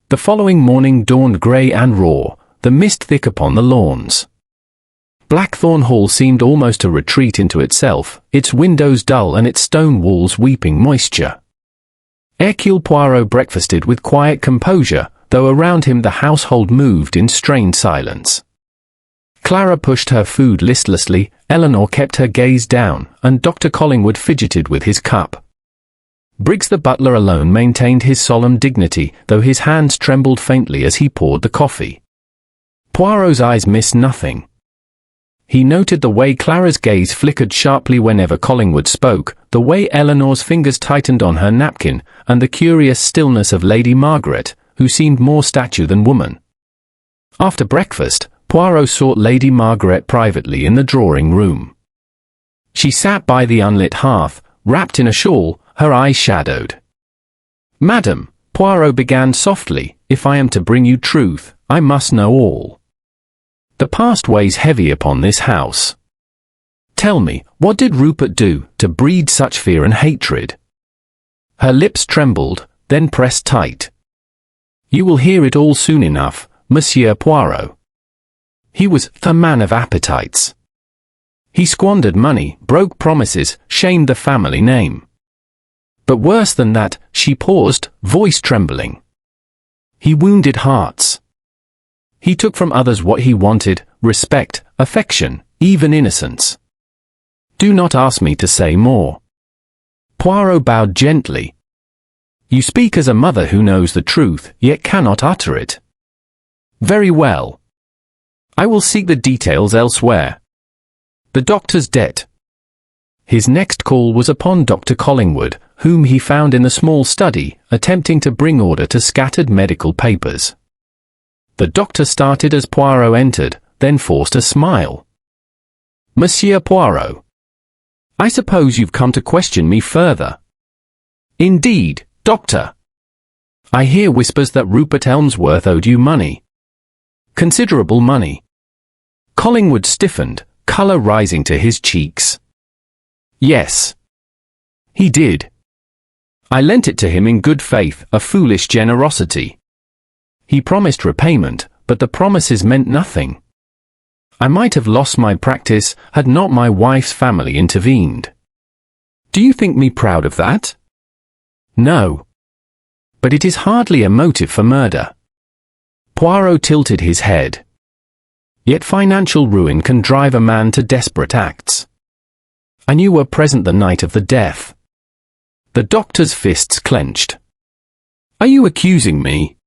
The following morning dawned grey and raw, the mist thick upon the lawns. Blackthorn Hall seemed almost a retreat into itself, its windows dull and its stone walls weeping moisture. Hercule Poirot breakfasted with quiet composure, though around him the household moved in strained silence. Clara pushed her food listlessly, Eleanor kept her gaze down, and Dr. Collingwood fidgeted with his cup. Briggs the butler alone maintained his solemn dignity, though his hands trembled faintly as he poured the coffee. Poirot's eyes missed nothing. He noted the way Clara's gaze flickered sharply whenever Collingwood spoke, the way Eleanor's fingers tightened on her napkin, and the curious stillness of Lady Margaret, who seemed more statue than woman. After breakfast, Poirot sought Lady Margaret privately in the drawing-room. She sat by the unlit hearth, wrapped in a shawl, her eyes shadowed. "Madam," Poirot began softly, "if I am to bring you truth, I must know all. The past weighs heavy upon this house. Tell me, what did Rupert do to breed such fear and hatred?" Her lips trembled, then pressed tight. "You will hear it all soon enough, Monsieur Poirot. He was a man of appetites. He squandered money, broke promises, shamed the family name. But worse than that," she paused, voice trembling. "He wounded hearts. He took from others what he wanted, respect, affection, even innocence. Do not ask me to say more." Poirot bowed gently. "You speak as a mother who knows the truth, yet cannot utter it. Very well. I will seek the details elsewhere. The doctor's debt." His next call was upon Dr. Collingwood, whom he found in the small study, attempting to bring order to scattered medical papers. The doctor started as Poirot entered, then forced a smile. "Monsieur Poirot, I suppose you've come to question me further." "Indeed, doctor. I hear whispers that Rupert Elmsworth owed you money. Considerable money." Collingwood stiffened, colour rising to his cheeks. "Yes. He did. I lent it to him in good faith, a foolish generosity. He promised repayment, but the promises meant nothing. I might have lost my practice had not my wife's family intervened. Do you think me proud of that? No. But it is hardly a motive for murder. Poirot tilted his head. Yet financial ruin can drive a man to desperate acts. And you were present the night of the death. The doctor's fists clenched. Are you accusing me?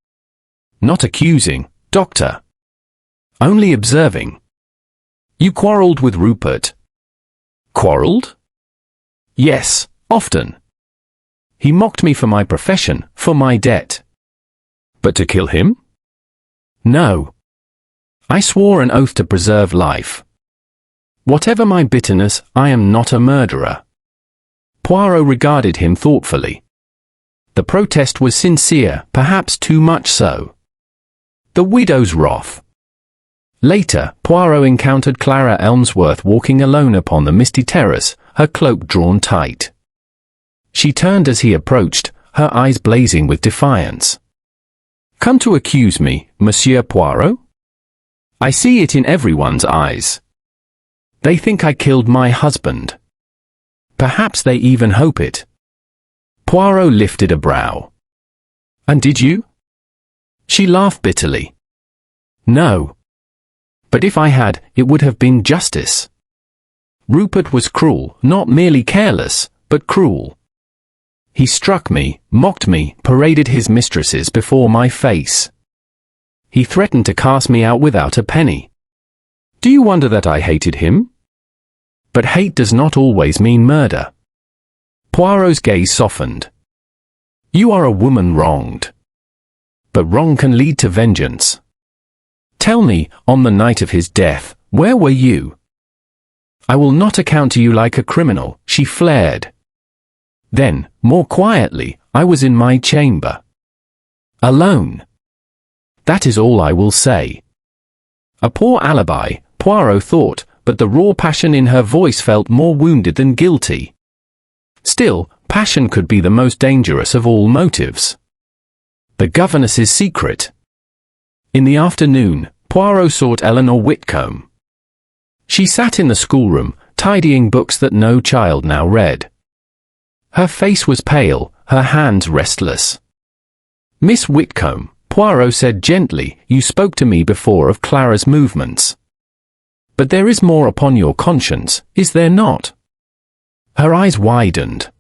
Not accusing, doctor. Only observing. You quarrelled with Rupert. Quarrelled? Yes, often. He mocked me for my profession, for my debt. But to kill him? No. I swore an oath to preserve life. Whatever my bitterness, I am not a murderer. Poirot regarded him thoughtfully. The protest was sincere, perhaps too much so. The widow's wrath. Later, Poirot encountered Clara Elmsworth walking alone upon the misty terrace, her cloak drawn tight. She turned as he approached, her eyes blazing with defiance. Come to accuse me, Monsieur Poirot? I see it in everyone's eyes. They think I killed my husband. Perhaps they even hope it. Poirot lifted a brow. And did you? She laughed bitterly. No. But if I had, it would have been justice. Rupert was cruel, not merely careless, but cruel. He struck me, mocked me, paraded his mistresses before my face. He threatened to cast me out without a penny. Do you wonder that I hated him? But hate does not always mean murder. Poirot's gaze softened. You are a woman wronged. But wrong can lead to vengeance. Tell me, on the night of his death, where were you? I will not account to you like a criminal, she flared. Then, more quietly, I was in my chamber. Alone. That is all I will say. A poor alibi, Poirot thought, but the raw passion in her voice felt more wounded than guilty. Still, passion could be the most dangerous of all motives. The governess's secret. In the afternoon, Poirot sought Eleanor Whitcomb. She sat in the schoolroom, tidying books that no child now read. Her face was pale, her hands restless. Miss Whitcomb, Poirot said gently, you spoke to me before of Clara's movements. But there is more upon your conscience, is there not? Her eyes widened.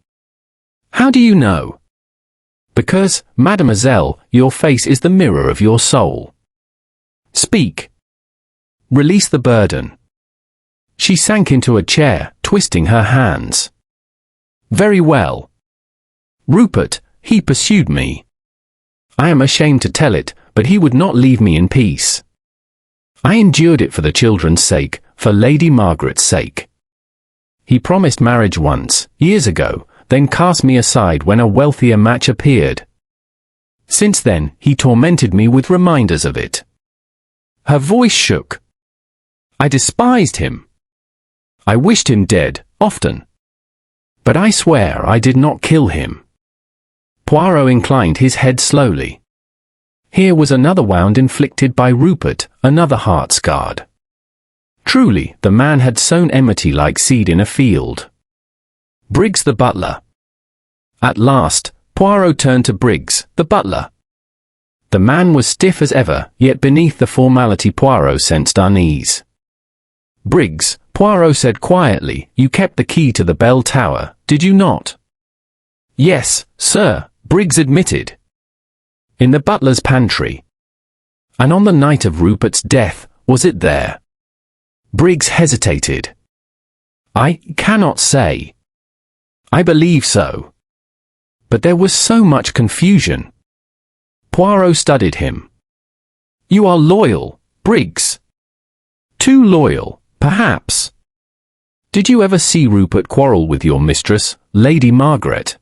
How do you know? Because, mademoiselle, your face is the mirror of your soul. Speak. Release the burden. She sank into a chair, twisting her hands. Very well. Rupert, he pursued me. I am ashamed to tell it, but he would not leave me in peace. I endured it for the children's sake, for Lady Margaret's sake. He promised marriage once, years ago, then cast me aside when a wealthier match appeared. Since then, he tormented me with reminders of it. Her voice shook. I despised him. I wished him dead, often. But I swear I did not kill him. Poirot inclined his head slowly. Here was another wound inflicted by Rupert, another heart scarred. Truly, the man had sown enmity like seed in a field. Briggs the butler. At last, Poirot turned to Briggs, the butler. The man was stiff as ever, yet beneath the formality Poirot sensed unease. Briggs, Poirot said quietly, you kept the key to the bell tower, did you not? Yes, sir, Briggs admitted. In the butler's pantry. And on the night of Rupert's death, was it there? Briggs hesitated. I cannot say. I believe so. But there was so much confusion. Poirot studied him. You are loyal, Briggs. Too loyal, perhaps. Did you ever see Rupert quarrel with your mistress, Lady Margaret?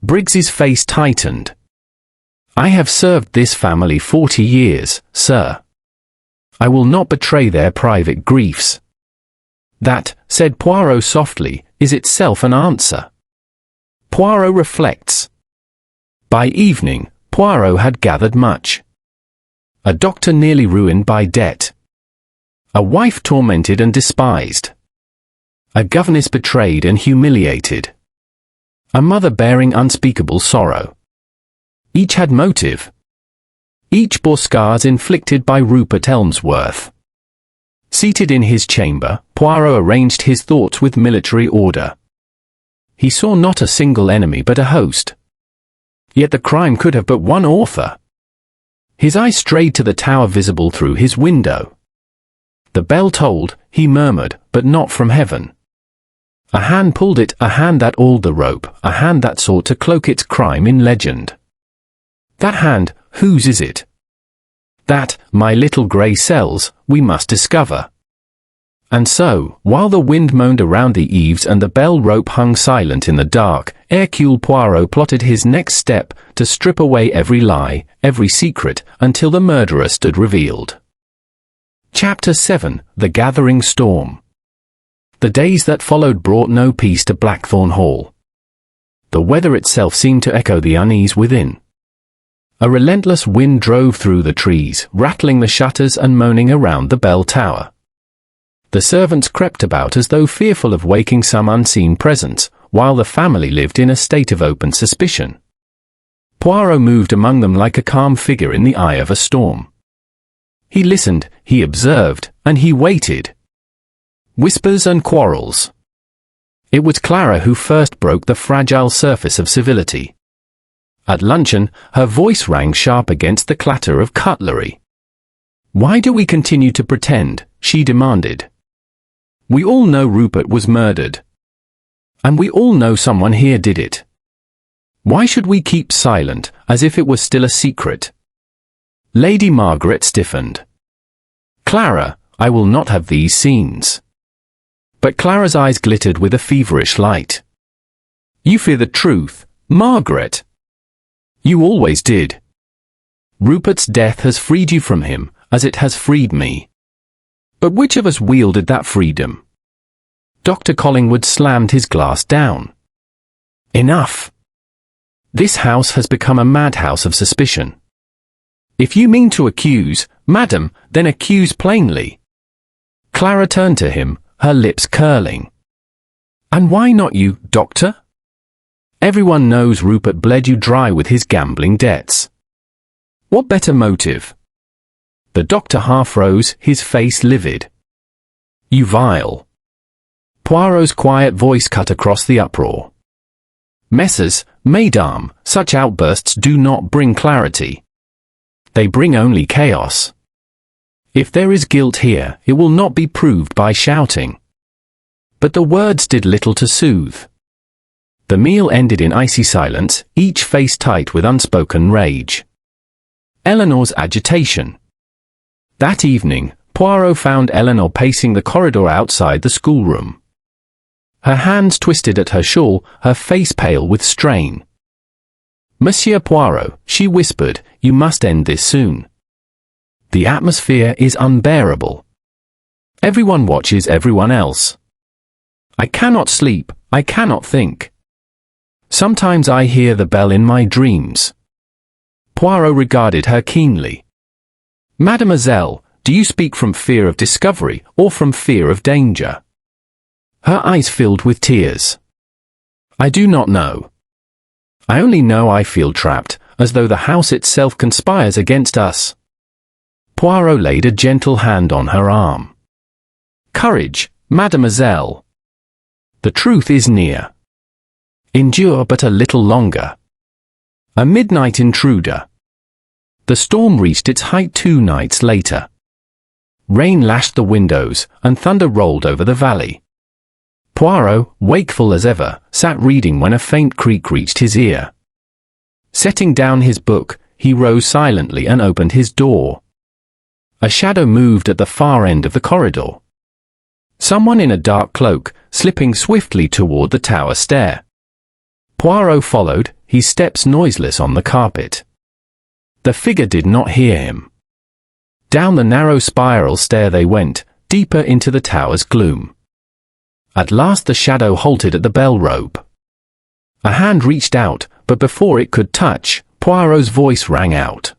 Briggs's face tightened. I have served this family 40 years, sir. I will not betray their private griefs. That, said Poirot softly, is itself an answer. Poirot reflects. By evening, Poirot had gathered much. A doctor nearly ruined by debt. A wife tormented and despised. A governess betrayed and humiliated. A mother bearing unspeakable sorrow. Each had motive. Each bore scars inflicted by Rupert Elmsworth. Seated in his chamber, Poirot arranged his thoughts with military order. He saw not a single enemy but a host. Yet the crime could have but one author. His eye strayed to the tower visible through his window. The bell tolled, he murmured, but not from heaven. A hand pulled it, a hand that oiled the rope, a hand that sought to cloak its crime in legend. That hand, whose is it? That, my little grey cells, we must discover. And so, while the wind moaned around the eaves and the bell rope hung silent in the dark, Hercule Poirot plotted his next step to strip away every lie, every secret, until the murderer stood revealed. Chapter 7: The Gathering Storm. The days that followed brought no peace to Blackthorn Hall. The weather itself seemed to echo the unease within. A relentless wind drove through the trees, rattling the shutters and moaning around the bell tower. The servants crept about as though fearful of waking some unseen presence, while the family lived in a state of open suspicion. Poirot moved among them like a calm figure in the eye of a storm. He listened, he observed, and he waited. Whispers and quarrels. It was Clara who first broke the fragile surface of civility. At luncheon, her voice rang sharp against the clatter of cutlery. "Why do we continue to pretend?" she demanded. "We all know Rupert was murdered. And we all know someone here did it. Why should we keep silent, as if it was still a secret?" Lady Margaret stiffened. "Clara, I will not have these scenes." But Clara's eyes glittered with a feverish light. "You fear the truth, Margaret. You always did. Rupert's death has freed you from him, as it has freed me. But which of us wielded that freedom?" Dr. Collingwood slammed his glass down. "Enough. This house has become a madhouse of suspicion. If you mean to accuse, madam, then accuse plainly." Clara turned to him, her lips curling. "And why not you, doctor? Everyone knows Rupert bled you dry with his gambling debts. What better motive?" The doctor half rose, his face livid. "You vile." Poirot's quiet voice cut across the uproar. "Messrs, mesdames, such outbursts do not bring clarity. They bring only chaos. If there is guilt here, it will not be proved by shouting." But the words did little to soothe. The meal ended in icy silence, each face tight with unspoken rage. Eleanor's agitation. That evening, Poirot found Eleanor pacing the corridor outside the schoolroom. Her hands twisted at her shawl, her face pale with strain. "Monsieur Poirot," she whispered, "you must end this soon. The atmosphere is unbearable. Everyone watches everyone else. I cannot sleep, I cannot think. Sometimes I hear the bell in my dreams." Poirot regarded her keenly. "Mademoiselle, do you speak from fear of discovery, or from fear of danger?" Her eyes filled with tears. "I do not know. I only know I feel trapped, as though the house itself conspires against us." Poirot laid a gentle hand on her arm. "Courage, mademoiselle. The truth is near. Endure but a little longer." A midnight intruder. The storm reached its height 2 nights later. Rain lashed the windows, and thunder rolled over the valley. Poirot, wakeful as ever, sat reading when a faint creak reached his ear. Setting down his book, he rose silently and opened his door. A shadow moved at the far end of the corridor. Someone in a dark cloak, slipping swiftly toward the tower stair. Poirot followed, his steps noiseless on the carpet. The figure did not hear him. Down the narrow spiral stair they went, deeper into the tower's gloom. At last the shadow halted at the bell rope. A hand reached out, but before it could touch, Poirot's voice rang out.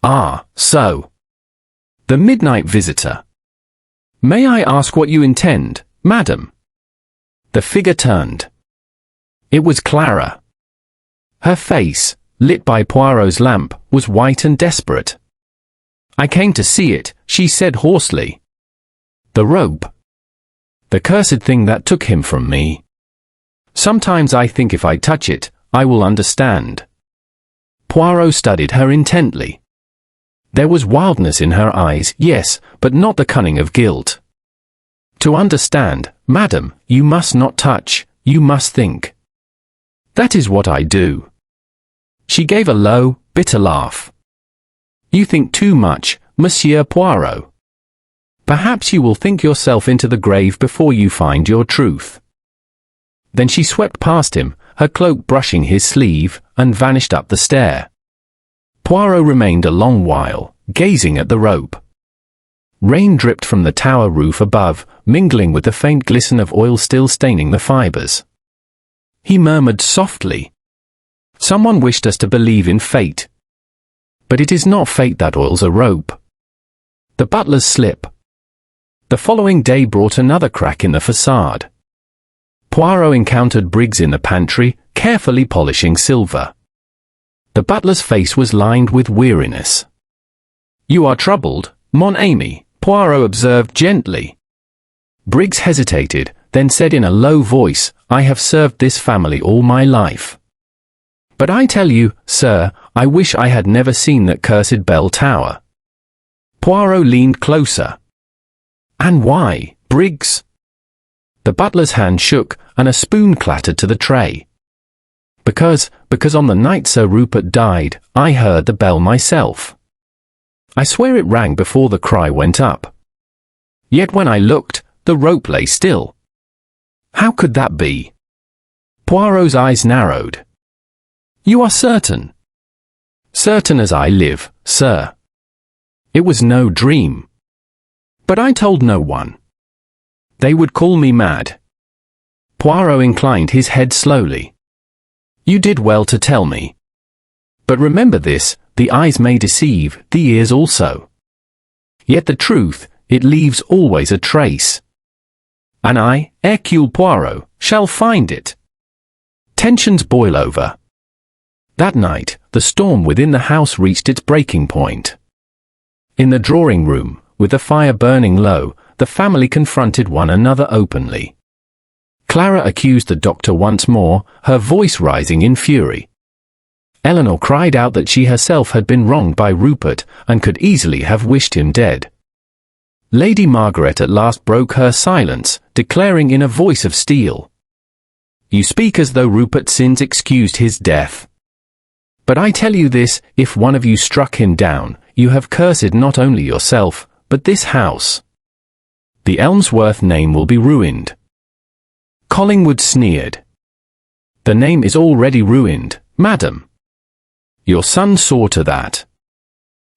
"Ah, so. The midnight visitor. May I ask what you intend, madam?" The figure turned. It was Clara. Her face, lit by Poirot's lamp, was white and desperate. "I came to see it," she said hoarsely. "The rope. The cursed thing that took him from me. Sometimes I think if I touch it, I will understand." Poirot studied her intently. There was wildness in her eyes, yes, but not the cunning of guilt. "To understand, madam, you must not touch, you must think." "That is what I do." She gave a low, bitter laugh. "You think too much, Monsieur Poirot. Perhaps you will think yourself into the grave before you find your truth." Then she swept past him, her cloak brushing his sleeve, and vanished up the stair. Poirot remained a long while, gazing at the rope. Rain dripped from the tower roof above, mingling with the faint glisten of oil still staining the fibers. He murmured softly, "Someone wished us to believe in fate. But it is not fate that oils a rope." The butler's slip. The following day brought another crack in the facade. Poirot encountered Briggs in the pantry, carefully polishing silver. The butler's face was lined with weariness. "You are troubled, mon ami," Poirot observed gently. Briggs hesitated, then said in a low voice, "I have served this family all my life. But I tell you, sir, I wish I had never seen that cursed bell tower." Poirot leaned closer. "And why, Briggs?" The butler's hand shook, and a spoon clattered to the tray. Because on the night Sir Rupert died, I heard the bell myself. I swear it rang before the cry went up. Yet when I looked, the rope lay still. How could that be?" Poirot's eyes narrowed. "You are certain?" "Certain as I live, sir. It was no dream. But I told no one. They would call me mad." Poirot inclined his head slowly. "You did well to tell me. But remember this, the eyes may deceive, the ears also. Yet the truth, it leaves always a trace. And I, Hercule Poirot, shall find it." Tensions boil over. That night, the storm within the house reached its breaking point. In the drawing room, with the fire burning low, the family confronted one another openly. Clara accused the doctor once more, her voice rising in fury. Eleanor cried out that she herself had been wronged by Rupert, and could easily have wished him dead. Lady Margaret at last broke her silence, declaring in a voice of steel, "You speak as though Rupert's sins excused his death. But I tell you this, if one of you struck him down, you have cursed not only yourself, but this house. The Elmsworth name will be ruined." Collingwood sneered. "The name is already ruined, madam. Your son saw to that."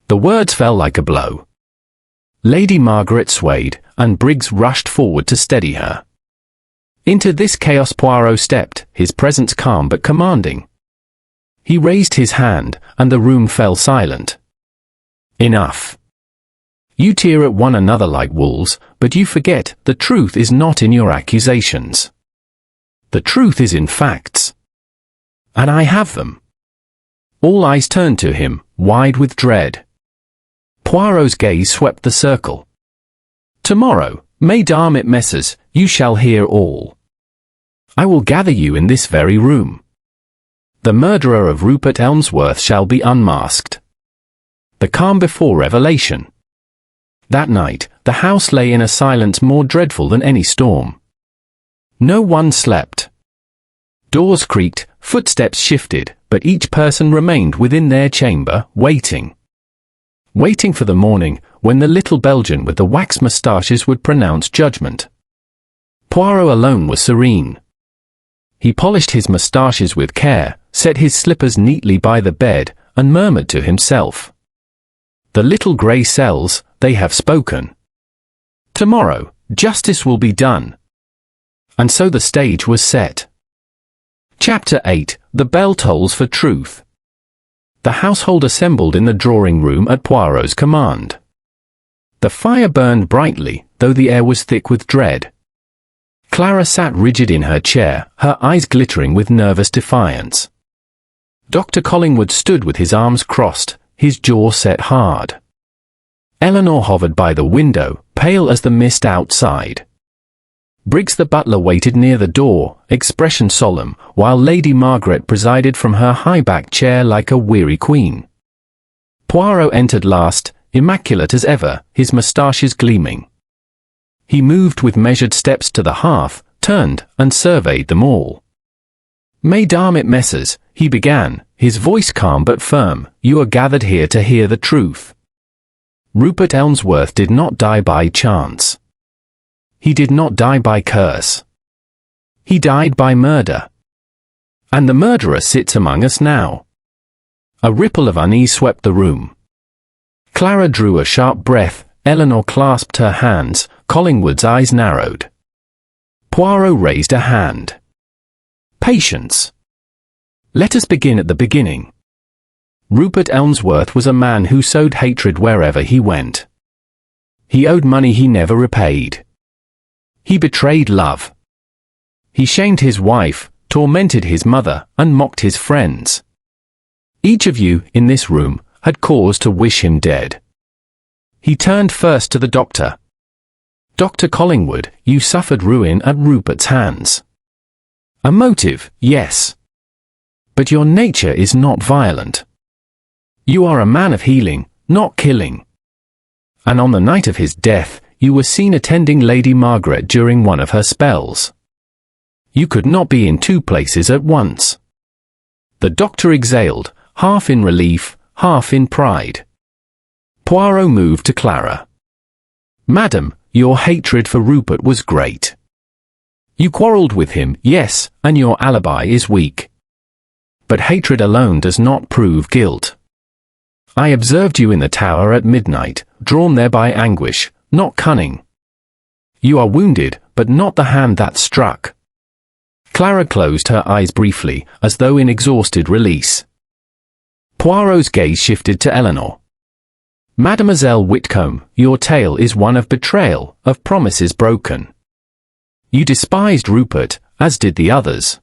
The words fell like a blow. Lady Margaret swayed, and Briggs rushed forward to steady her. Into this chaos Poirot stepped, his presence calm but commanding. He raised his hand, and the room fell silent. "Enough. You tear at one another like wolves, but you forget, the truth is not in your accusations. The truth is in facts. And I have them." All eyes turned to him, wide with dread. Poirot's gaze swept the circle. "Tomorrow, mesdames et messieurs, you shall hear all. I will gather you in this very room. The murderer of Rupert Elmsworth shall be unmasked." The calm before revelation. That night, the house lay in a silence more dreadful than any storm. No one slept. Doors creaked, footsteps shifted, but each person remained within their chamber, waiting. Waiting for the morning, when the little Belgian with the wax moustaches would pronounce judgment. Poirot alone was serene. He polished his moustaches with care, set his slippers neatly by the bed, and murmured to himself, "The little grey cells, they have spoken. Tomorrow, justice will be done." And so the stage was set. Chapter 8, The Bell Tolls for Truth. The household assembled in the drawing room at Poirot's command. The fire burned brightly, though the air was thick with dread. Clara sat rigid in her chair, her eyes glittering with nervous defiance. Dr. Collingwood stood with his arms crossed, his jaw set hard. Eleanor hovered by the window, pale as the mist outside. Briggs the butler waited near the door, expression solemn, while Lady Margaret presided from her high-backed chair like a weary queen. Poirot entered last, immaculate as ever, his moustaches gleaming. He moved with measured steps to the hearth, turned, and surveyed them all. "Mesdames et messieurs," he began, his voice calm but firm, "you are gathered here to hear the truth. Rupert Elmsworth did not die by chance. He did not die by curse. He died by murder. And the murderer sits among us now." A ripple of unease swept the room. Clara drew a sharp breath, Eleanor clasped her hands, Collingwood's eyes narrowed. Poirot raised a hand. "Patience. Let us begin at the beginning. Rupert Elmsworth was a man who sowed hatred wherever he went. He owed money he never repaid. He betrayed love. He shamed his wife, tormented his mother, and mocked his friends. Each of you, in this room, had cause to wish him dead." He turned first to the doctor. "Dr. Collingwood, you suffered ruin at Rupert's hands. A motive, yes. But your nature is not violent. You are a man of healing, not killing. And on the night of his death, you were seen attending Lady Margaret during one of her spells. You could not be in two places at once." The doctor exhaled, half in relief, half in pride. Poirot moved to Clara. "Madam, your hatred for Rupert was great. You quarrelled with him, yes, and your alibi is weak. But hatred alone does not prove guilt. I observed you in the tower at midnight, drawn there by anguish, not cunning. You are wounded, but not the hand that struck." Clara closed her eyes briefly, as though in exhausted release. Poirot's gaze shifted to Eleanor. "Mademoiselle Whitcomb, your tale is one of betrayal, of promises broken. You despised Rupert, as did the others.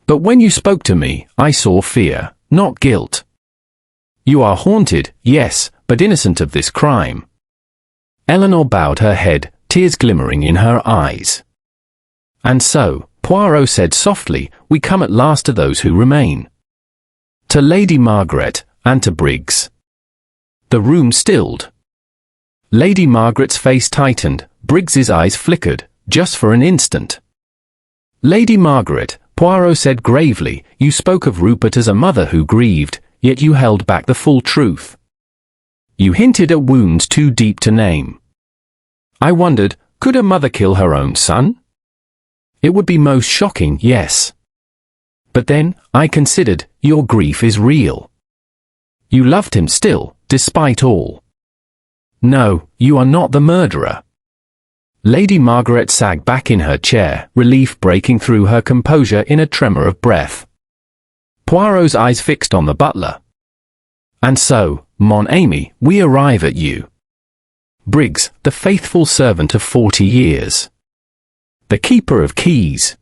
But when you spoke to me, I saw fear, not guilt. You are haunted, yes, but innocent of this crime." Eleanor bowed her head, tears glimmering in her eyes. "And so," Poirot said softly, "we come at last to those who remain. To Lady Margaret, and to Briggs." The room stilled. Lady Margaret's face tightened, Briggs's eyes flickered, just for an instant. "Lady Margaret," Poirot said gravely, "you spoke of Rupert as a mother who grieved, yet you held back the full truth. You hinted at wounds too deep to name. I wondered, could a mother kill her own son? It would be most shocking, yes. But then, I considered, your grief is real. You loved him still, despite all. No, you are not the murderer." Lady Margaret sagged back in her chair, relief breaking through her composure in a tremor of breath. Poirot's eyes fixed on the butler. "And so, mon ami, we arrive at you. Briggs, the faithful servant of 40 years. The keeper of keys.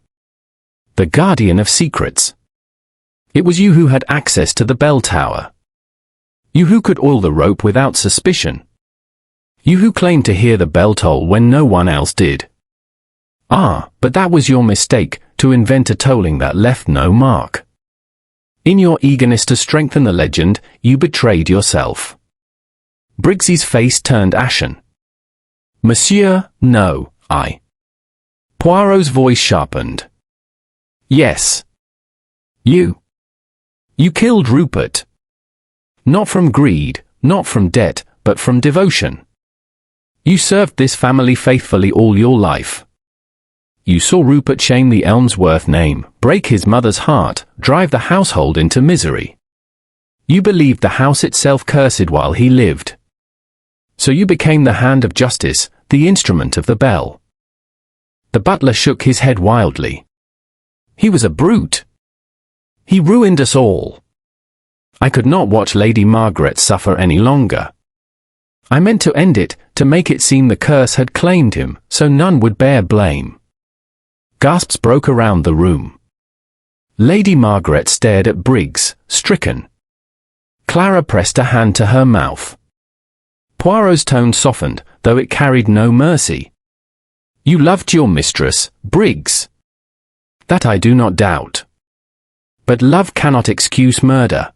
The guardian of secrets. It was you who had access to the bell tower. You who could oil the rope without suspicion. You who claimed to hear the bell toll when no one else did. Ah, but that was your mistake, to invent a tolling that left no mark. In your eagerness to strengthen the legend, you betrayed yourself." Briggs's face turned ashen. "Monsieur, no, I." Poirot's voice sharpened. "Yes. You. You killed Rupert. Not from greed, not from debt, but from devotion. You served this family faithfully all your life. You saw Rupert shame the Elmsworth name, break his mother's heart, drive the household into misery. You believed the house itself cursed while he lived. So you became the hand of justice, the instrument of the bell." The butler shook his head wildly. "He was a brute. He ruined us all. I could not watch Lady Margaret suffer any longer. I meant to end it, to make it seem the curse had claimed him, so none would bear blame. Gasps broke around the room. Lady Margaret stared at Briggs, stricken. Clara pressed a hand to her mouth. Poirot's tone softened, though it carried no mercy. "You loved your mistress, Briggs." "That I do not doubt. But love cannot excuse murder.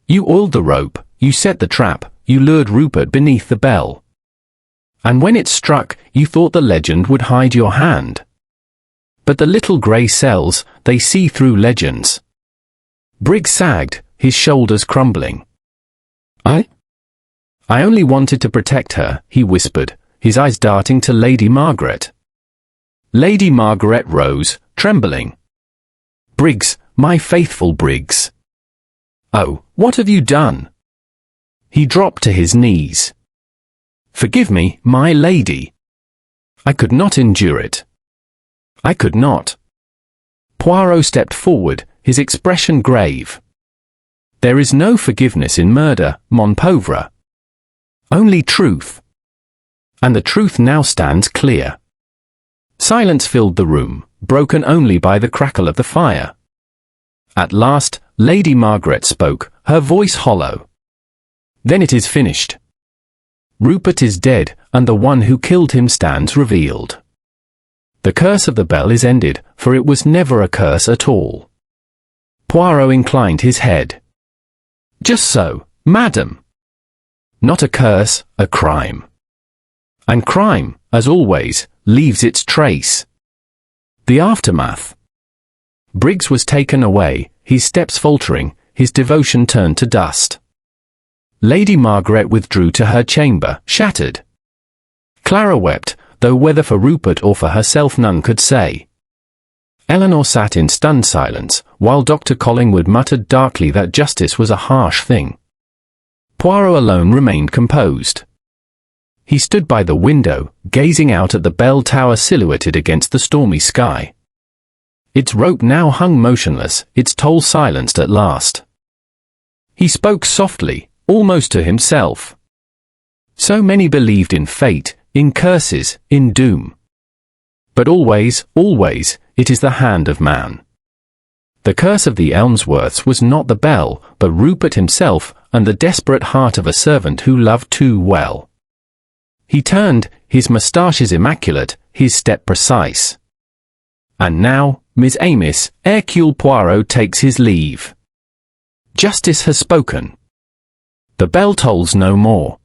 You oiled the rope, you set the trap, you lured Rupert beneath the bell. And when it struck, you thought the legend would hide your hand. But the little grey cells, they see through legends." Briggs sagged, his shoulders crumbling. I only wanted to protect her," he whispered, his eyes darting to Lady Margaret. Lady Margaret rose, trembling. "Briggs, my faithful Briggs. Oh, what have you done?" He dropped to his knees. "Forgive me, my lady. I could not endure it. I could not." Poirot stepped forward, his expression grave. "There is no forgiveness in murder, mon pauvre. Only truth. And the truth now stands clear." Silence filled the room, broken only by the crackle of the fire. At last, Lady Margaret spoke, her voice hollow. "Then it is finished. Rupert is dead, and the one who killed him stands revealed. The curse of the bell is ended, for it was never a curse at all." Poirot inclined his head. "Just so, madam. Not a curse, a crime. And crime, as always, leaves its trace." The aftermath. Briggs was taken away, his steps faltering, his devotion turned to dust. Lady Margaret withdrew to her chamber, shattered. Clara wept, though whether for Rupert or for herself none could say. Eleanor sat in stunned silence, while Dr. Collingwood muttered darkly that justice was a harsh thing. Poirot alone remained composed. He stood by the window, gazing out at the bell tower silhouetted against the stormy sky. Its rope now hung motionless, its toll silenced at last. He spoke softly, almost to himself. So many believed in fate, in curses, in doom. But always, always, it is the hand of man. The curse of the Elmsworths was not the bell, but Rupert himself, and the desperate heart of a servant who loved too well. He turned, his moustaches immaculate, his step precise. "And now, Miss Amiss, Hercule Poirot takes his leave. Justice has spoken. The bell tolls no more."